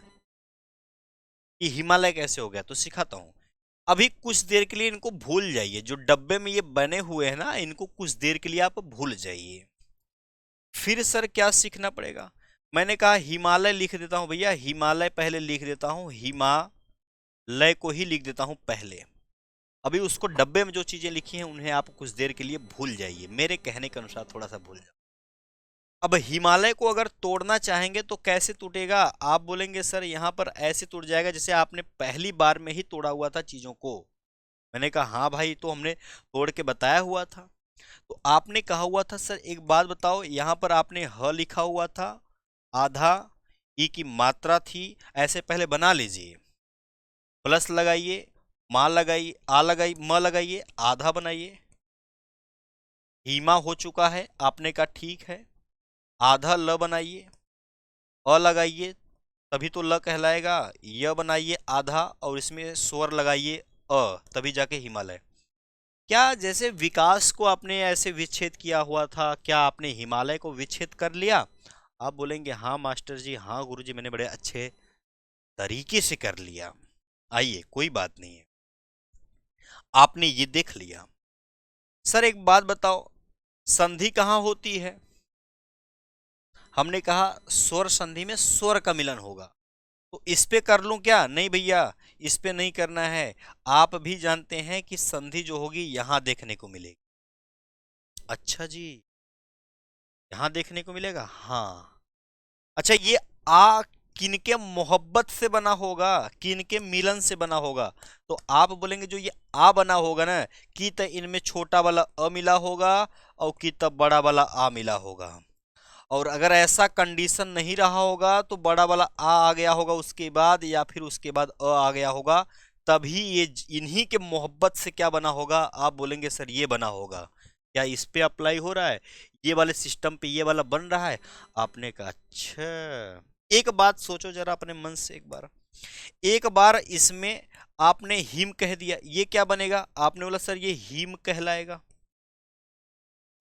कि हिमालय कैसे हो गया, तो सिखाता हूं। अभी कुछ देर के लिए इनको भूल जाइए, जो डब्बे में ये बने हुए हैं ना इनको कुछ देर के लिए आप भूल जाइए। फिर सर क्या सीखना पड़ेगा, मैंने कहा हिमालय लिख देता हूं भैया, हिमालय पहले लिख देता हूं, हिमालय को ही लिख देता हूं पहले। अभी उसको डब्बे में जो चीजें लिखी हैं उन्हें आप कुछ देर के लिए भूल जाइए, मेरे कहने के अनुसार थोड़ा सा भूल जाओ। अब हिमालय को अगर तोड़ना चाहेंगे तो कैसे टूटेगा, आप बोलेंगे सर यहाँ पर ऐसे टूट जाएगा जैसे आपने पहली बार में ही तोड़ा हुआ था चीजों को। मैंने कहा हाँ भाई, तो हमने तोड़ के बताया हुआ था। तो आपने कहा हुआ था सर एक बात बताओ, यहाँ पर आपने ह लिखा हुआ था, आधा ई की मात्रा थी, ऐसे पहले बना लीजिए, प्लस लगाइए, माँ लगाइए, आ लगाइए, म लगाइए, आधा बनाइए, हीमा हो चुका है, आपने कहा ठीक है, आधा ल बनाइए, अ लगाइए तभी तो ल कहलाएगा, य बनाइए आधा और इसमें स्वर लगाइए अ, तभी जाके हिमालय। क्या जैसे विकास को आपने ऐसे विच्छेद किया हुआ था, क्या आपने हिमालय को विच्छेद कर लिया। आप बोलेंगे हाँ मास्टर जी, हाँ गुरुजी, मैंने बड़े अच्छे तरीके से कर लिया। आइए, कोई बात नहीं है, आपने ये देख लिया। सर एक बात बताओ, संधि कहाँ होती है? हमने कहा स्वर संधि में स्वर का मिलन होगा। तो इस पे कर लूं क्या? नहीं भैया, इस पे नहीं करना है। आप भी जानते हैं कि संधि जो होगी यहां देखने को मिलेगी। अच्छा जी, यहां देखने को मिलेगा, हाँ। अच्छा, ये आ किनके मोहब्बत से बना होगा, किनके मिलन से बना होगा? तो आप बोलेंगे जो ये आ बना होगा ना, कि त इनमें छोटा वाला अ मिला होगा और कि तब बड़ा वाला आ मिला होगा। और अगर ऐसा कंडीशन नहीं रहा होगा तो बड़ा वाला आ गया होगा उसके बाद, या फिर उसके बाद आ गया होगा, तभी ये इन्हीं के मोहब्बत से क्या बना होगा? आप बोलेंगे सर ये बना होगा। क्या इस पे अप्लाई हो रहा है? ये वाले सिस्टम पे ये वाला बन रहा है? आपने कहा अच्छा। एक बात सोचो जरा अपने मन से एक बार, एक बार इसमें आपने हिम कह दिया, ये क्या बनेगा? आपने बोला सर ये हिम कहलाएगा,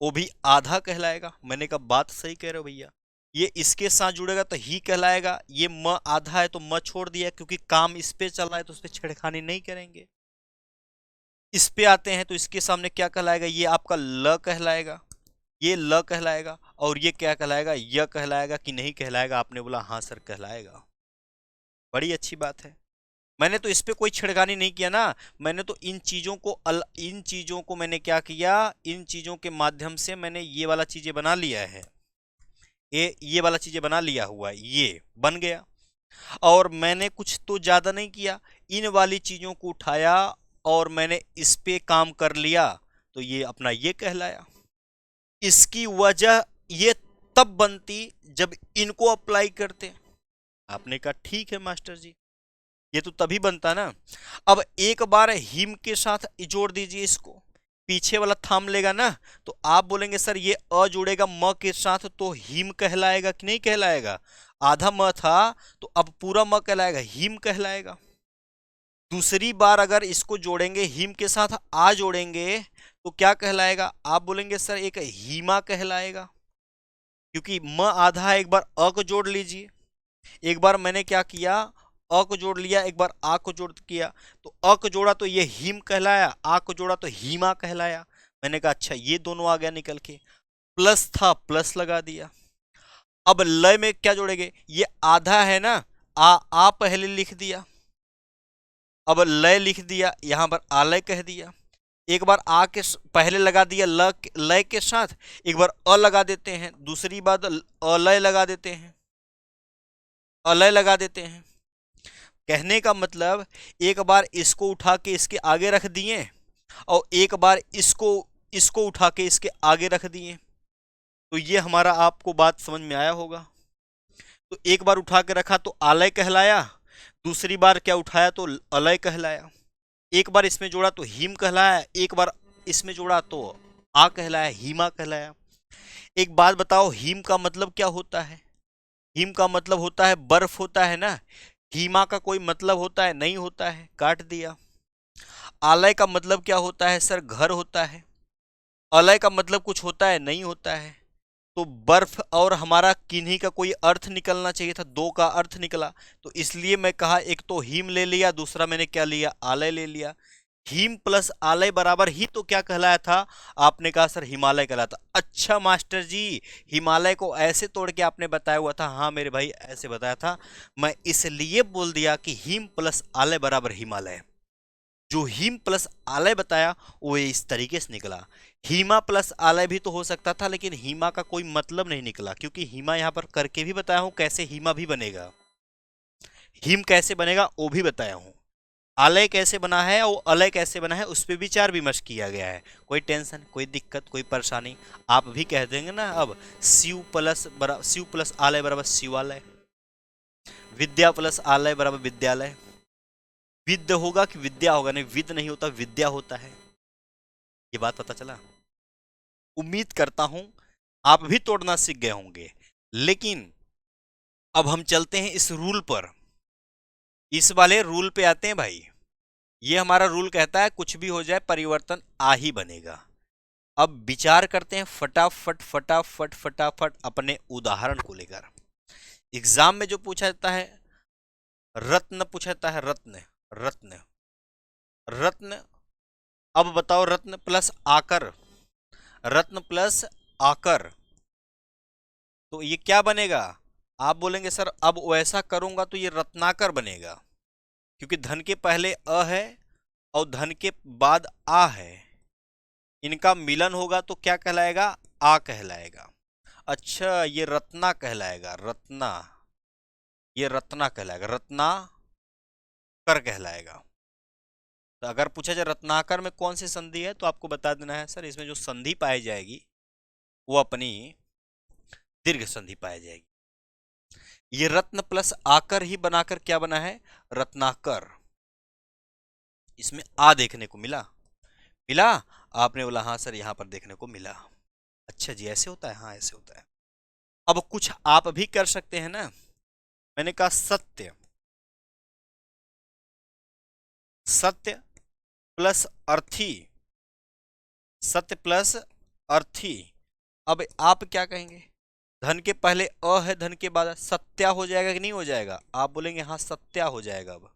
वो भी आधा कहलाएगा। मैंने कहा बात सही कह रहे हो भैया, ये इसके साथ जुड़ेगा तो ही कहलाएगा। ये म आधा है तो म छोड़ दिया, क्योंकि काम इस पे चल रहा है तो उस पे छेड़खानी नहीं करेंगे। इस पे आते हैं तो इसके सामने क्या कहलाएगा? ये आपका ल कहलाएगा, ये ल कहलाएगा। और ये क्या कहलाएगा? य कहलाएगा कि नहीं कहलाएगा? आपने बोला हाँ सर कहलाएगा। बड़ी अच्छी बात है। मैंने तो इस पे कोई छिड़कानी नहीं किया ना, मैंने तो इन चीजों को मैंने क्या किया, इन चीजों के माध्यम से मैंने ये वाला चीजें बना लिया है, ये वाला चीजें बना लिया हुआ है, ये बन गया। और मैंने कुछ तो ज्यादा नहीं किया, इन वाली चीजों को उठाया और मैंने इस पे काम कर लिया, तो ये अपना ये कहलाया। इसकी वजह ये तब बनती जब इनको अप्लाई करते। आपने कहा ठीक है मास्टर जी, ये तो तभी बनता ना। अब एक बार हिम के साथ जोड़ दीजिए इसको, पीछे वाला थाम लेगा ना, तो आप बोलेंगे सर ये अ जुड़ेगा म के साथ तो हिम कहलाएगा कि नहीं कहलाएगा? आधा म था तो अब पूरा म कहलाएगा, हिम कहलाएगा। दूसरी बार अगर इसको जोड़ेंगे, हिम के साथ आ जोड़ेंगे, तो क्या कहलाएगा? आप बोलेंगे सर एक हीमा कहलाएगा, क्योंकि म आधा है। एक बार अ को जोड़ लीजिए, एक बार मैंने क्या किया, अ को जोड़ लिया, एक बार आ को जोड़ किया, तो अ को जोड़ा तो ये हिम कहलाया, आ को जोड़ा तो हीमा कहलाया। मैंने कहा अच्छा ये दोनों आ गया निकल के, प्लस था प्लस लगा दिया। अब लय में क्या जोड़ेंगे? ये आधा है ना, आ पहले लिख दिया, अब लय लिख दिया, यहां पर आलय कह दिया। एक बार आ के पहले लगा दिया लय के साथ, एक बार अ लगा देते हैं, दूसरी बार अलय लगा देते हैं, अलय लगा देते हैं। कहने का मतलब एक बार इसको उठा के इसके आगे रख दिए और एक बार इसको इसको उठा के इसके आगे रख दिए। तो ये हमारा आपको बात समझ में आया होगा। तो एक बार उठा के रखा तो आलय कहलाया, दूसरी बार क्या उठाया तो अलय कहलाया। एक बार इसमें जोड़ा तो हिम कहलाया, एक बार इसमें जोड़ा तो आ कहलाया, हीमा कहलाया। एक बात बताओ, हिम का मतलब क्या होता है? हिम का मतलब होता है बर्फ होता है ना। हीमा का कोई मतलब होता है? नहीं होता है, काट दिया। आलय का मतलब क्या होता है सर? घर होता है। अलय का मतलब कुछ होता है? नहीं होता है। तो बर्फ और हमारा किन्हीं का कोई अर्थ निकलना चाहिए था, दो का अर्थ निकला, तो इसलिए मैं कहा एक तो हिम ले लिया, दूसरा मैंने क्या लिया? आलय ले लिया। हिम प्लस आलय बराबर ही तो क्या कहलाया था? आपने कहा सर हिमालय कहलाता। अच्छा मास्टर जी, हिमालय को ऐसे तोड़ के आपने बताया हुआ था? हाँ मेरे भाई ऐसे बताया था, मैं इसलिए बोल दिया कि हिम प्लस आलय बराबर हिमालय। जो हिम प्लस आलय बताया वो इस तरीके से निकला। हीमा प्लस आलय भी तो हो सकता था, लेकिन हीमा का कोई मतलब नहीं निकला, क्योंकि हीमा यहां पर करके भी बताया हूं कैसे हीमा भी बनेगा, हिम कैसे बनेगा वो भी बताया हूं, आलय कैसे बना है और अलय कैसे बना है उस पर विचार विमर्श किया गया है। कोई टेंशन, कोई दिक्कत, कोई परेशानी? आप भी कह देंगे ना अब, शिव प्लस आलय बराबर शिवालय, विद्या प्लस आलय बराबर विद्यालय। विद्य होगा कि विद्या होगा? नहीं, विद्य नहीं होता, विद्या होता है। ये बात पता चला? उम्मीद करता हूं आप भी तोड़ना सीख गए होंगे। लेकिन अब हम चलते हैं इस रूल पर, इस वाले रूल पे आते हैं भाई। ये हमारा रूल कहता है कुछ भी हो जाए परिवर्तन आ ही बनेगा। अब विचार करते हैं फटाफट फटाफट फटाफट अपने उदाहरण को लेकर। एग्जाम में जो पूछा जाता है, रत्न पूछा जाता है, रत्न रत्न, रत्न। अब बताओ रत्न प्लस आकर, रत्न प्लस आकर, तो ये क्या बनेगा? आप बोलेंगे सर अब वैसा करूंगा तो ये रत्नाकर बनेगा, क्योंकि धन के पहले अ है और धन के बाद आ है, इनका मिलन होगा तो क्या कहलाएगा? आ कहलाएगा। अच्छा, ये रत्ना कहलाएगा, रत्ना, ये रत्ना कहलाएगा, रत्नाकर कहलाएगा। तो अगर पूछा जाए रत्नाकर में कौन सी संधि है, तो आपको बता देना है सर इसमें जो संधि पाई जाएगी वो अपनी दीर्घ संधि पाई जाएगी। ये रत्न प्लस आकर ही बनाकर क्या बना है? रत्नाकर। इसमें आ देखने को मिला, मिला? आपने बोला हाँ सर यहां पर देखने को मिला। अच्छा जी, ऐसे होता है? हाँ ऐसे होता है। अब कुछ आप भी कर सकते हैं ना। मैंने कहा सत्य, सत्य प्लस अर्थी, सत्य प्लस अर्थी। अब आप क्या कहेंगे? धन के पहले अ है, धन के बाद सत्या हो जाएगा कि नहीं हो जाएगा? आप बोलेंगे हाँ सत्या हो जाएगा। अब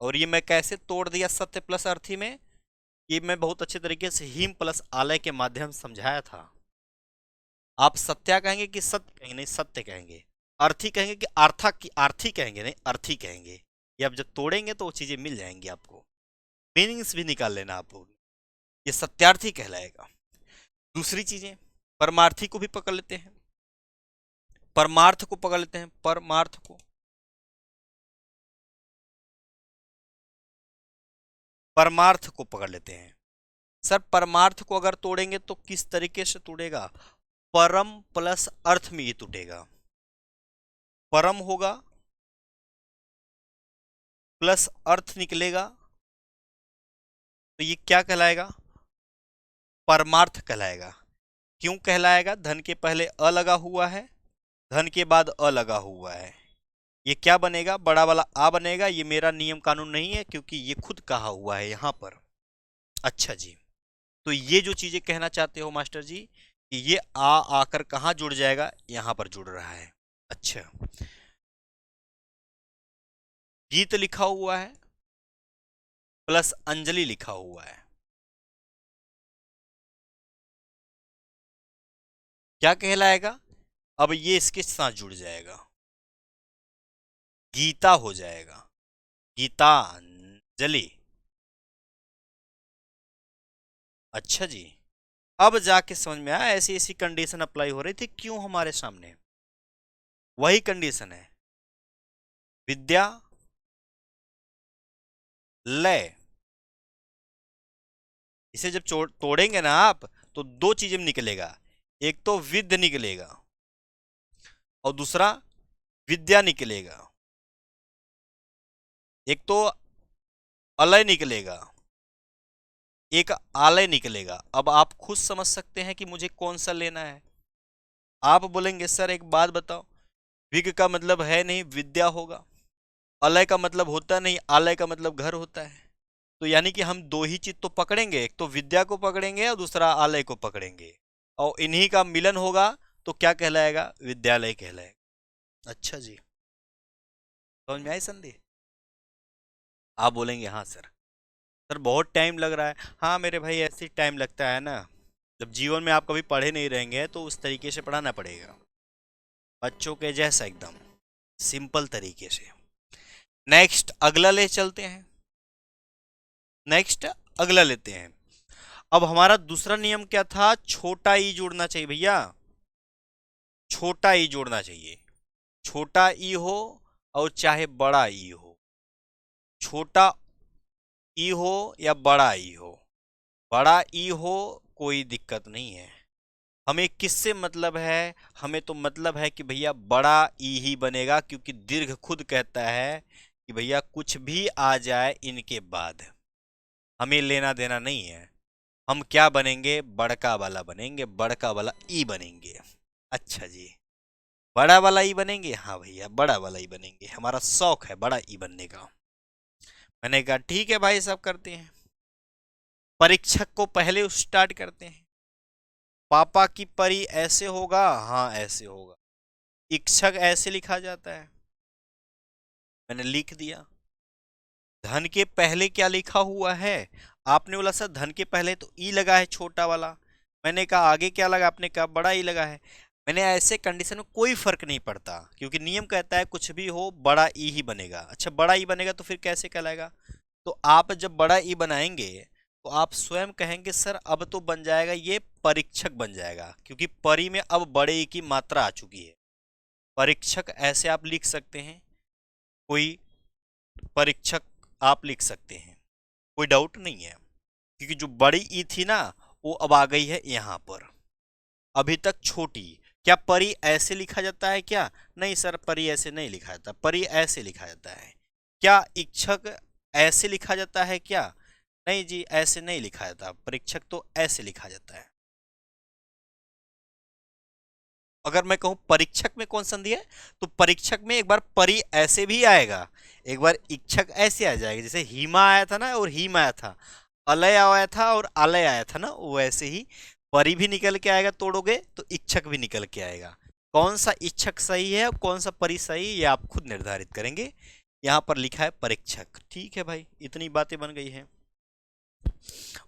और ये मैं कैसे तोड़ दिया सत्य प्लस अर्थी में? ये मैं बहुत अच्छे तरीके से हिम प्लस आलय के माध्यम से समझाया था। आप सत्या कहेंगे कि सत्य कहेंगे? नहीं, सत्य कहेंगे। अर्थी कहेंगे कि आर्था की आर्थी कहेंगे? नहीं, अर्थी कहेंगे। ये आप जब तोड़ेंगे तो वो चीजें मिल जाएंगी आपको, मीनिंग्स भी निकाल लेना आप लोग। ये सत्यार्थी कहलाएगा। दूसरी चीजें, परमार्थी को भी पकड़ लेते हैं, परमार्थ को पकड़ लेते हैं, परमार्थ को, परमार्थ को पकड़ लेते हैं। सर परमार्थ को अगर तोड़ेंगे तो किस तरीके से टूटेगा? परम प्लस अर्थ में ये टूटेगा। परम होगा प्लस अर्थ निकलेगा तो ये क्या कहलाएगा? परमार्थ कहलाएगा। क्यों कहलाएगा? धन के पहले अ लगा हुआ है, धन के बाद अ लगा हुआ है, ये क्या बनेगा? बड़ा वाला आ बनेगा। ये मेरा नियम कानून नहीं है क्योंकि ये खुद कहा हुआ है यहां पर। अच्छा जी, तो ये जो चीजें कहना चाहते हो मास्टर जी कि ये आ आकर कहां जुड़ जाएगा? यहां पर जुड़ रहा है। अच्छा, गीत लिखा हुआ है प्लस अंजलि लिखा हुआ है, क्या कहलाएगा? अब ये इसके साथ जुड़ जाएगा, गीता हो जाएगा, गीतांजलि। अच्छा जी, अब जाके समझ में आया ऐसी ऐसी कंडीशन अप्लाई हो रही थी क्यों हमारे सामने। वही कंडीशन है, विद्या लय। इसे जब तोड़ेंगे ना आप तो दो चीजें निकलेगा, एक तो विद्य निकलेगा और दूसरा विद्या निकलेगा। एक तो अलय निकलेगा, एक आलय निकलेगा। अब आप खुद समझ सकते हैं कि मुझे कौन सा लेना है। आप बोलेंगे सर एक बात बताओ, विग का मतलब है नहीं विद्या होगा, अलय का मतलब होता नहीं, आलय का मतलब घर होता है। तो यानी कि हम दो ही चीज तो पकड़ेंगे, एक तो विद्या को पकड़ेंगे और दूसरा आलय को पकड़ेंगे, और इन्हीं का मिलन होगा तो क्या कहलाएगा? विद्यालय कहलाएगा। अच्छा जी, समझ में आई संधि? आप बोलेंगे हाँ सर, सर बहुत टाइम लग रहा है। हाँ मेरे भाई ऐसे टाइम लगता है ना, जब जीवन में आप कभी पढ़े नहीं रहेंगे तो उस तरीके से पढ़ाना पड़ेगा, बच्चों के जैसा एकदम सिंपल तरीके से। नेक्स्ट अगला ले चलते हैं, नेक्स्ट अगला लेते हैं। अब हमारा दूसरा नियम क्या था? छोटा ई जोड़ना चाहिए भैया, छोटा ई जोड़ना चाहिए। छोटा ई हो और चाहे बड़ा ई हो, छोटा ई हो या बड़ा ई हो, बड़ा ई हो कोई दिक्कत नहीं है। हमें किससे मतलब है? हमें तो मतलब है कि भैया बड़ा ई ही बनेगा, क्योंकि दीर्घ खुद कहता है कि भैया कुछ भी आ जाए इनके बाद हमें लेना देना नहीं है। हम क्या बनेंगे? बड़का वाला बनेंगे, बड़का वाला ई बनेंगे। अच्छा जी, बड़ा वाला ई बनेंगे? हाँ भैया बड़ा वाला ई बनेंगे, हमारा शौक है बड़ा ई बनने का। मैंने कहा ठीक है भाई, सब करते हैं। परीक्षक को पहले स्टार्ट करते हैं। पापा की परी ऐसे होगा? हाँ ऐसे होगा। इक्षक ऐसे लिखा जाता है, मैंने लिख दिया। धन के पहले क्या लिखा हुआ है? आपने बोला सर धन के पहले तो ई लगा है छोटा वाला। मैंने कहा आगे क्या लगा? आपने कहा बड़ा ई लगा है। मैंने ऐसे कंडीशन में कोई फर्क नहीं पड़ता, क्योंकि नियम कहता है कुछ भी हो बड़ा ई ही बनेगा। अच्छा बड़ा ई बनेगा तो फिर कैसे कहलाएगा? तो आप जब बड़ा ई बनाएंगे तो आप स्वयं कहेंगे सर अब तो बन जाएगा, ये परीक्षक बन जाएगा, क्योंकि परी में अब बड़े ई की मात्रा आ चुकी है। परीक्षक ऐसे आप लिख सकते हैं, कोई परीक्षक आप लिख सकते हैं, कोई डाउट नहीं है। क्योंकि जो बड़ी ई थी ना वो अब आ गई है यहाँ पर, अभी तक छोटी। क्या परी ऐसे लिखा जाता है क्या? नहीं सर परी ऐसे नहीं लिखा जाता, परी ऐसे लिखा जाता है। क्या इच्छक ऐसे लिखा जाता है क्या? नहीं जी ऐसे नहीं लिखा जाता, परीक्षक तो ऐसे लिखा जाता है। अगर मैं कहूं परीक्षक में कौन संधि है, तो परीक्षक में एक बार परी ऐसे भी आएगा, एक बार इच्छक ऐसे आ जाएगा। जैसे हीमा आया था ना और हीम आया था, अलय आया था और आलय आया था ना, वैसे ही परी भी निकल के आएगा, तोड़ोगे तो इच्छक भी निकल के आएगा। कौन सा इच्छक सही है और कौन सा परी सही है ये आप खुद निर्धारित करेंगे। यहाँ पर लिखा है परीक्षक। ठीक है भाई, इतनी बातें बन गई हैं,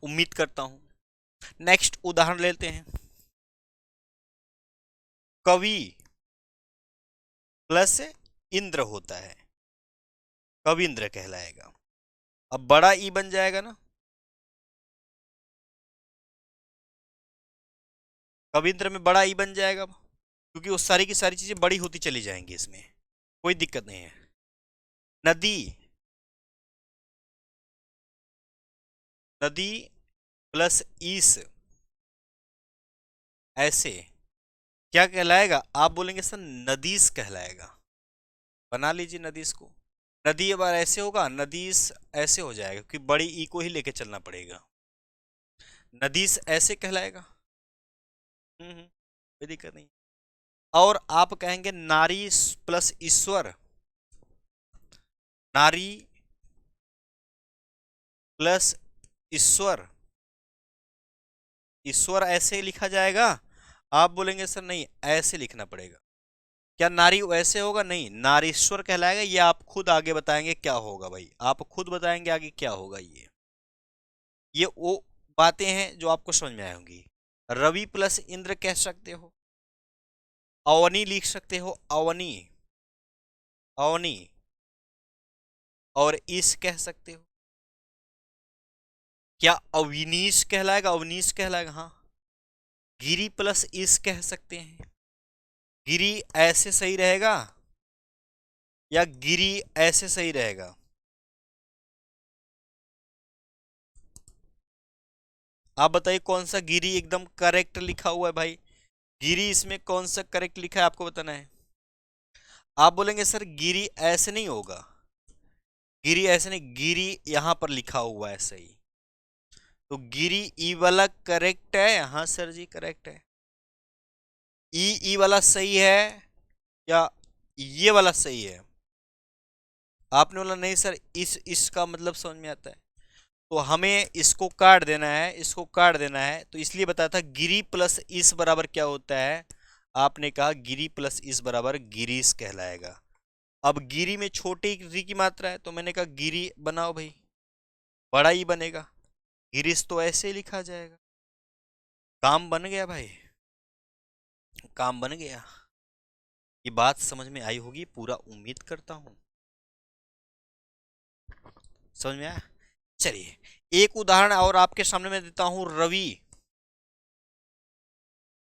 उम्मीद करता हूं। नेक्स्ट उदाहरण लेते हैं। कवि प्लस इंद्र होता है, कविंद्र कहलाएगा। अब बड़ा ई बन जाएगा ना, कविंद्र में बड़ा ई बन जाएगा, क्योंकि वो सारी की सारी चीजें बड़ी होती चली जाएंगी, इसमें कोई दिक्कत नहीं है। नदी, नदी प्लस ईस ऐसे क्या कहलाएगा? आप बोलेंगे सर नदीस कहलाएगा। बना लीजिए नदीस को। नदी अब ऐसे होगा, नदीस ऐसे हो जाएगा, क्योंकि बड़ी ई को ही लेके चलना पड़ेगा। नदीस ऐसे कहलाएगा। कोई दिक्कत नहीं। और आप कहेंगे नारी प्लस ईश्वर, नारी प्लस ईश्वर, ईश्वर ऐसे लिखा जाएगा। आप बोलेंगे सर नहीं ऐसे लिखना पड़ेगा। क्या नारी वैसे होगा? नहीं, नारीश्वर कहलाएगा। ये आप खुद आगे बताएंगे क्या होगा भाई, आप खुद बताएंगे आगे क्या होगा। ये वो बातें हैं जो आपको समझ में आई होंगी। रवि प्लस इंद्र कह सकते हो, अवनी लिख सकते हो, अवनी, अवनी, और ईश कह सकते हो। क्या अविनीश कहलाएगा? अवनीश कहलाएगा, हाँ। गिरी प्लस ईश कह सकते हैं। गिरी ऐसे सही रहेगा या गिरी ऐसे सही रहेगा? आप बताइए कौन सा गिरी एकदम करेक्ट लिखा हुआ है भाई? गिरी इसमें कौन सा करेक्ट लिखा है आपको बताना है। आप बोलेंगे सर गिरी ऐसे नहीं होगा, गिरी ऐसे नहीं, गिरी यहां पर लिखा हुआ है सही, तो गिरी ई वाला करेक्ट है। हाँ सर जी करेक्ट है। ई वाला सही है या ये वाला सही है? आपने बोला नहीं सर इसका मतलब समझ में आता है, तो हमें इसको काट देना है, इसको काट देना है। तो इसलिए बताया था गिरी प्लस इस बराबर क्या होता है। आपने कहा गिरी प्लस इस बराबर गिरीश कहलाएगा। अब गिरी में छोटे री की मात्रा है, तो मैंने कहा गिरी बनाओ भाई, बड़ा ही बनेगा। गिरीश तो ऐसे ही लिखा जाएगा। काम बन गया भाई, काम बन गया। ये बात समझ में आई होगी पूरा उम्मीद करता हूं, समझ में आया। चलिए एक उदाहरण और आपके सामने मैं देता हूं। रवि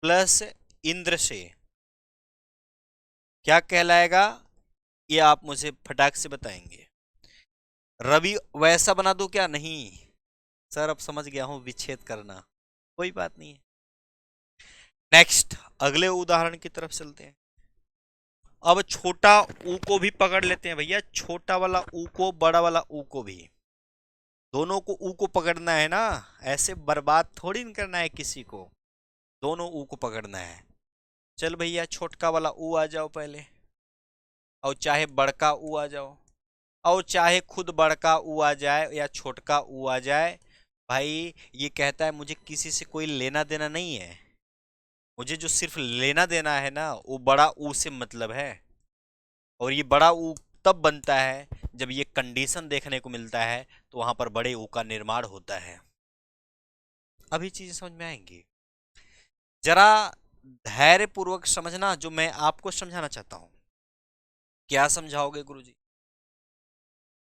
प्लस इंद्र से क्या कहलाएगा, ये आप मुझे फटाक से बताएंगे। रवि वैसा बना दो क्या? नहीं सर अब समझ गया हूं, विच्छेद करना, कोई बात नहीं है। नेक्स्ट अगले उदाहरण की तरफ चलते हैं। अब छोटा ऊ को भी पकड़ लेते हैं भैया, छोटा वाला ऊ को, बड़ा वाला ऊ को भी, दोनों को ऊ को पकड़ना है ना, ऐसे बर्बाद थोड़ी नहीं करना है किसी को, दोनों ऊ को पकड़ना है। चल भैया छोटका वाला ऊ आ जाओ पहले, और चाहे बड़का ऊ आ जाओ, और चाहे खुद बड़का ऊ आ जाए या छोटका ऊ आ जाए। भाई ये कहता है मुझे किसी से कोई लेना देना नहीं है, मुझे जो सिर्फ लेना देना है ना वो बड़ा ऊ से मतलब है। और ये बड़ा ऊ तब बनता है जब ये कंडीशन देखने को मिलता है, तो वहां पर बड़े ऊ का निर्माण होता है। अभी चीजें समझ में आएंगी। जरा धैर्य पूर्वक समझना जो मैं आपको समझाना चाहता हूं। क्या समझाओगे गुरुजी?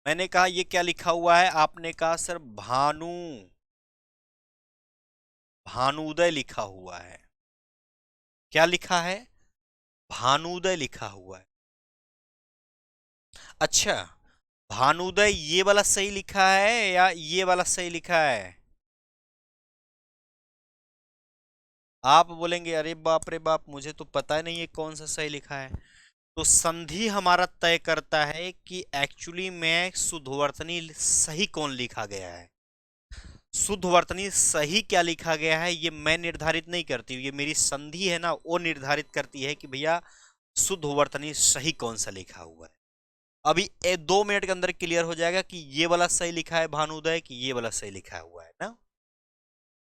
मैंने कहा ये क्या लिखा हुआ है? आपने कहा सर भानु, भानुदय लिखा हुआ है। क्या लिखा है? भानुदय लिखा हुआ है। अच्छा, भानुदय ये वाला सही लिखा है या ये वाला सही लिखा है? आप बोलेंगे अरे बाप रे बाप, मुझे तो पता नहीं है कौन सा सही लिखा है। तो संधि हमारा तय करता है कि एक्चुअली में शुद्धवर्तनी सही कौन लिखा गया है। शुद्धवर्तनी सही क्या लिखा गया है ये मैं निर्धारित नहीं करती हूँ, ये मेरी संधि है ना, वो निर्धारित करती है कि भैया शुद्धवर्तनी सही कौन सा लिखा हुआ है। अभी 2 मिनट के अंदर क्लियर हो जाएगा कि ये वाला सही लिखा है भानुदय, कि ये वाला सही लिखा हुआ है ना।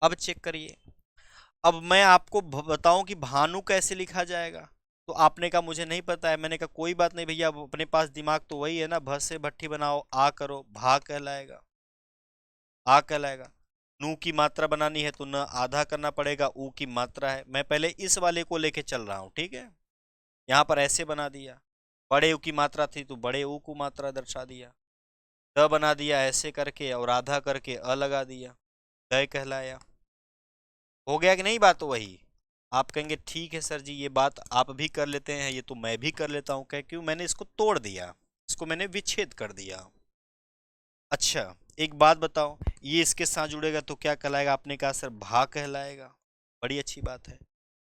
अब चेक करिए। अब मैं आपको बताऊं कि भानु कैसे लिखा जाएगा। तो आपने कहा मुझे नहीं पता है। मैंने कहा कोई बात नहीं भैया, अपने पास दिमाग तो वही है ना, भ से भट्ठी बनाओ, आ करो, भा कहलाएगा, आ कहलाएगा। नू की मात्रा बनानी है तो न आधा करना पड़ेगा, ऊ की मात्रा है। मैं पहले इस वाले को लेके चल रहा हूं, ठीक है। यहाँ पर ऐसे बना दिया, बड़े ऊ की मात्रा थी तो बड़े ऊ को मात्रा दर्शा दिया। द बना दिया ऐसे करके और आधा करके अ लगा दिया, द कहलाया। हो गया कि नहीं बात? तो वही आप कहेंगे ठीक है सर जी, ये बात आप भी कर लेते हैं, ये तो मैं भी कर लेता हूँ। क्या? क्यों? मैंने इसको तोड़ दिया, इसको मैंने विच्छेद कर दिया। अच्छा, एक बात बताओ, ये इसके साथ जुड़ेगा तो क्या कहलाएगा? आपने कहा सर भा कहलाएगा। बड़ी अच्छी बात है।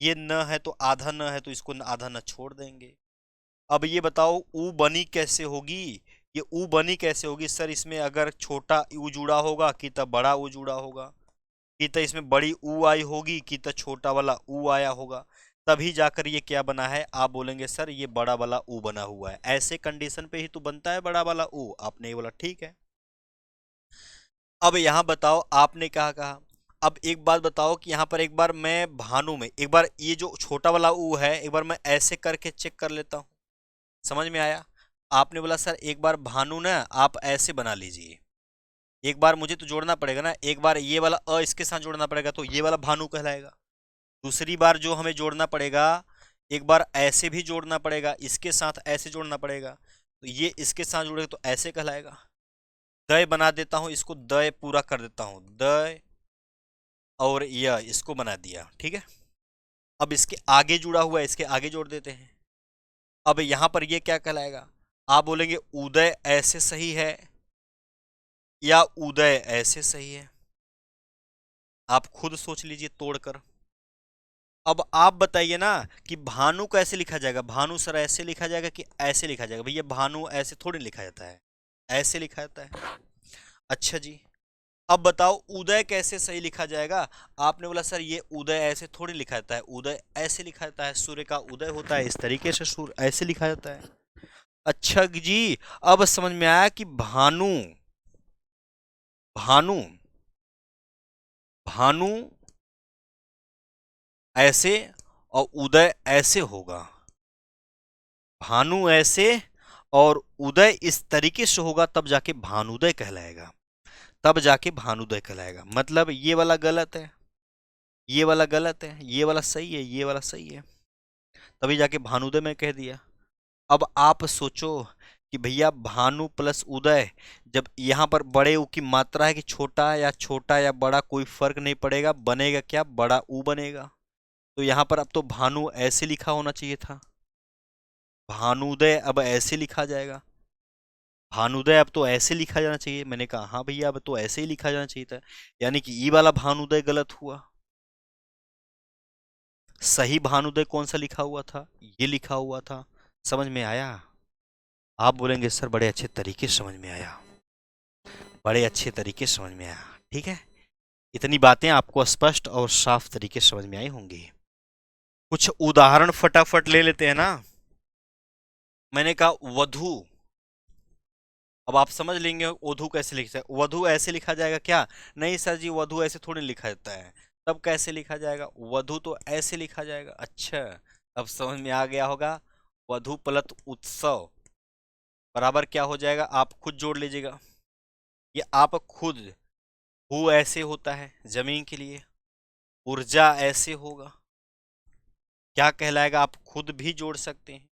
ये न है तो आधा न है तो इसको आधा न छोड़ देंगे। अब ये बताओ ऊ बनी कैसे होगी? ये ऊ बनी कैसे होगी सर? इसमें अगर छोटा ऊ जुड़ा होगा कि तब बड़ा ऊ जुड़ा होगा, कि तो इसमें बड़ी ऊ आई होगी कि तो छोटा वाला ऊ आया होगा, तभी जाकर ये क्या बना है। आप बोलेंगे सर ये बड़ा वाला ऊ बना हुआ है। ऐसे कंडीशन पे ही तो बनता है बड़ा वाला ऊ। आपने ये बोला ठीक है। अब यहां बताओ आपने कहा अब एक बात बताओ कि यहां पर एक बार मैं भानु में एक बार ये जो छोटा वाला ऊ है एक बार मैं ऐसे करके चेक कर लेता हूं। समझ में आया? आपने बोला सर एक बार भानु ना आप ऐसे बना लीजिए। एक बार मुझे तो जोड़ना पड़ेगा ना, एक बार ये वाला अ इसके साथ जोड़ना पड़ेगा तो ये वाला भानु कहलाएगा। दूसरी बार जो हमें जोड़ना पड़ेगा, एक बार ऐसे भी जोड़ना पड़ेगा, इसके साथ ऐसे जोड़ना पड़ेगा, तो ये इसके साथ जुड़ेगा तो ऐसे कहलाएगा। दय बना देता हूं, इसको दय पूरा कर देता हूं, दय और यह इसको बना दिया, ठीक है। अब इसके आगे जुड़ा हुआ है, इसके आगे जोड़ देते हैं। अब यहां पर ये क्या कहलाएगा? आप बोलेंगे उदय ऐसे सही है या उदय ऐसे सही है? आप खुद सोच लीजिए तोड़कर। अब आप बताइए ना कि भानु कैसे लिखा जाएगा। भानु सर ऐसे लिखा जाएगा कि ऐसे लिखा जाएगा? भैया भानु ऐसे थोड़ी लिखा जाता है, ऐसे लिखा जाता है। अच्छा जी, अब बताओ उदय कैसे सही लिखा जाएगा? आपने बोला सर ये उदय ऐसे थोड़ी लिखा जाता है, उदय ऐसे लिखा जाता है, सूर्य का उदय होता है इस तरीके से, सूर्य ऐसे लिखा जाता है। अच्छा जी, अब समझ में आया कि भानु, भानु, भानु ऐसे और उदय ऐसे होगा। भानु ऐसे और उदय इस तरीके से होगा तब जाके भानुदय कहलाएगा, तब जाके भानुदय कहलाएगा। मतलब ये वाला गलत है, ये वाला गलत है, ये वाला सही है, ये वाला सही है, तभी जाके भानुदय में कह दिया। अब आप सोचो कि भैया भानु प्लस उदय, जब यहाँ पर बड़े ऊ की मात्रा है कि छोटा या बड़ा कोई फर्क नहीं पड़ेगा, बनेगा क्या? बड़ा ऊ बनेगा। तो यहाँ पर अब तो भानु ऐसे लिखा होना चाहिए था, भानुदय अब ऐसे लिखा जाएगा। भानुदय अब तो ऐसे लिखा जाना चाहिए। मैंने कहा हाँ भैया अब तो ऐसे ही लिखा जाना चाहिए था, यानी कि ई वाला भानुदय गलत हुआ। सही भानुदय कौन सा लिखा हुआ था? ये लिखा हुआ था। समझ में आया? आप बोलेंगे सर बड़े अच्छे तरीके से समझ में आया, बड़े अच्छे तरीके से समझ में आया, ठीक है। इतनी बातें आपको स्पष्ट और साफ तरीके से समझ में आई होंगी। कुछ उदाहरण फटाफट ले लेते हैं ना। मैंने कहा वधु, अब आप समझ लेंगे वधु कैसे लिखा है। वधु ऐसे लिखा जाएगा क्या? नहीं सर जी वधु ऐसे थोड़ी लिखा जाता है। तब कैसे लिखा जाएगा? वधु तो ऐसे लिखा जाएगा। अच्छा, अब समझ में आ गया होगा। वधु प्लस उत्सव, बराबर क्या हो जाएगा, आप खुद जोड़ लीजिएगा। ये आप खुद, हु ऐसे होता है जमीन के लिए, ऊर्जा ऐसे होगा, क्या कहलाएगा आप खुद भी जोड़ सकते हैं।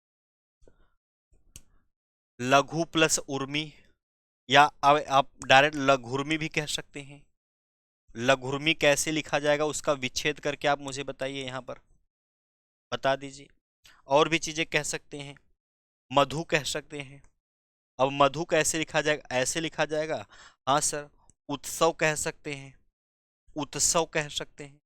लघु प्लस उर्मी, या आप डायरेक्ट लघुर्मी भी कह सकते हैं। लघुर्मी कैसे लिखा जाएगा उसका विच्छेद करके आप मुझे बताइए, यहां पर बता दीजिए। और भी चीजें कह सकते हैं, मधु कह सकते हैं। अब मधु कैसे लिखा जाएगा, ऐसे लिखा जाएगा। हाँ सर, उत्सव कह सकते हैं, उत्सव कह सकते हैं।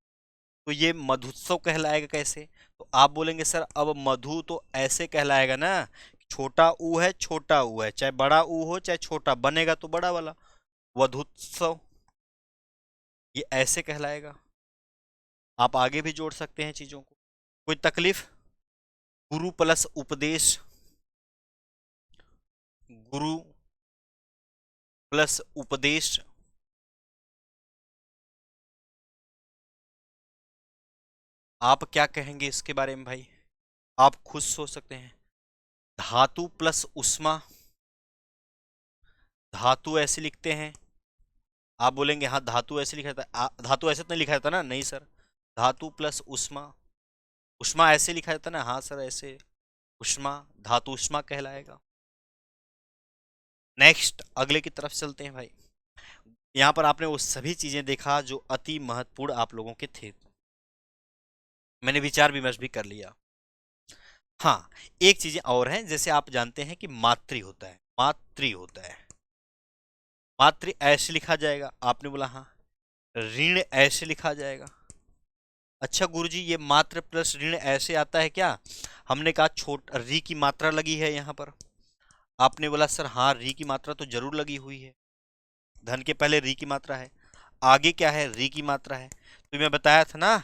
तो ये मधुत्सव कहलाएगा कैसे, तो आप बोलेंगे सर अब मधु तो ऐसे कहलाएगा ना, छोटा ऊ है, छोटा ऊ है, चाहे बड़ा ऊ हो चाहे छोटा, बनेगा तो बड़ा वाला वधुत्सव, ये ऐसे कहलाएगा। आप आगे भी जोड़ सकते हैं चीजों को, कोई तकलीफ। गुरु प्लस उपदेश, गुरु प्लस उपदेश, आप क्या कहेंगे इसके बारे में भाई, आप खुद सोच सकते हैं। धातु प्लस उष्मा, धातु ऐसे लिखते हैं, आप बोलेंगे हाँ धातु ऐसे लिखा जाता है, धातु ऐसे तो नहीं लिखा जाता ना, नहीं सर, धातु प्लस उष्मा, उष्मा ऐसे लिखा जाता ना, हाँ सर ऐसे, उष्मा, धातु उष्मा कहलाएगा। नेक्स्ट अगले की तरफ चलते हैं भाई। यहाँ पर आपने वो सभी चीजें देखा जो अति महत्वपूर्ण आप लोगों के थे, मैंने विचार विमर्श भी कर लिया। हाँ, एक चीजें और हैं, जैसे आप जानते हैं कि मातृ होता है, मातृ होता है, मातृ ऐसे लिखा जाएगा, आपने बोला हाँ। ऋण ऐसे लिखा जाएगा। अच्छा गुरुजी ये मात्र प्लस ऋण ऐसे आता है क्या, हमने कहा छोट री की मात्रा लगी है यहाँ पर, आपने बोला सर हाँ री की मात्रा तो जरूर लगी हुई है, धन के पहले री की मात्रा है, आगे क्या है री की मात्रा है। तो मैं बताया था ना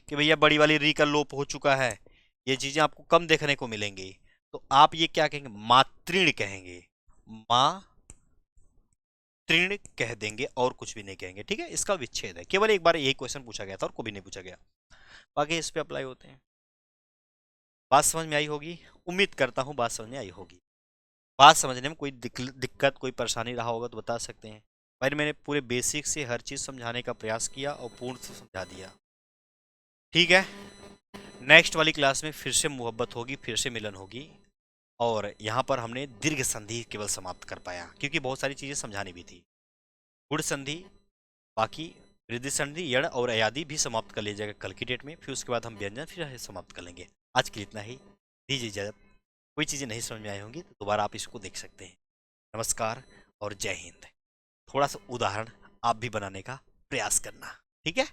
कि भैया बड़ी वाली री का लोप हो चुका है, ये चीजें आपको कम देखने को मिलेंगी। तो आप ये क्या कहेंगे, मातृण कहेंगे, माँ तृण कह देंगे और कुछ भी नहीं कहेंगे, ठीक है। इसका विच्छेद है, केवल एक बार यही क्वेश्चन पूछा गया था और कभी नहीं पूछा गया, बाकी इस पे अप्लाई होते हैं। बात समझ में आई होगी, उम्मीद करता हूँ बात समझ में आई होगी। बात समझने में कोई दिक्कत कोई परेशानी रहा होगा तो बता सकते हैं भाई, मैंने पूरे बेसिक से हर चीज़ समझाने का प्रयास किया और पूर्ण से समझा दिया, ठीक है। नेक्स्ट वाली क्लास में फिर से मोहब्बत होगी, फिर से मिलन होगी, और यहाँ पर हमने दीर्घ संधि केवल समाप्त कर पाया क्योंकि बहुत सारी चीज़ें समझानी भी थी। गुण संधि, बाकी वृद्धि संधि, यण और अयादि भी समाप्त कर लिया जाएगा कल की डेट में, फिर उसके बाद हम व्यंजन फिर समाप्त कर लेंगे। आज के लिए इतना ही, दीजिए इजाजत। कोई चीज़ें नहीं समझ में आई होंगी तो दोबारा आप इसको देख सकते हैं। नमस्कार और जय हिंद। थोड़ा सा उदाहरण आप भी बनाने का प्रयास करना, ठीक है।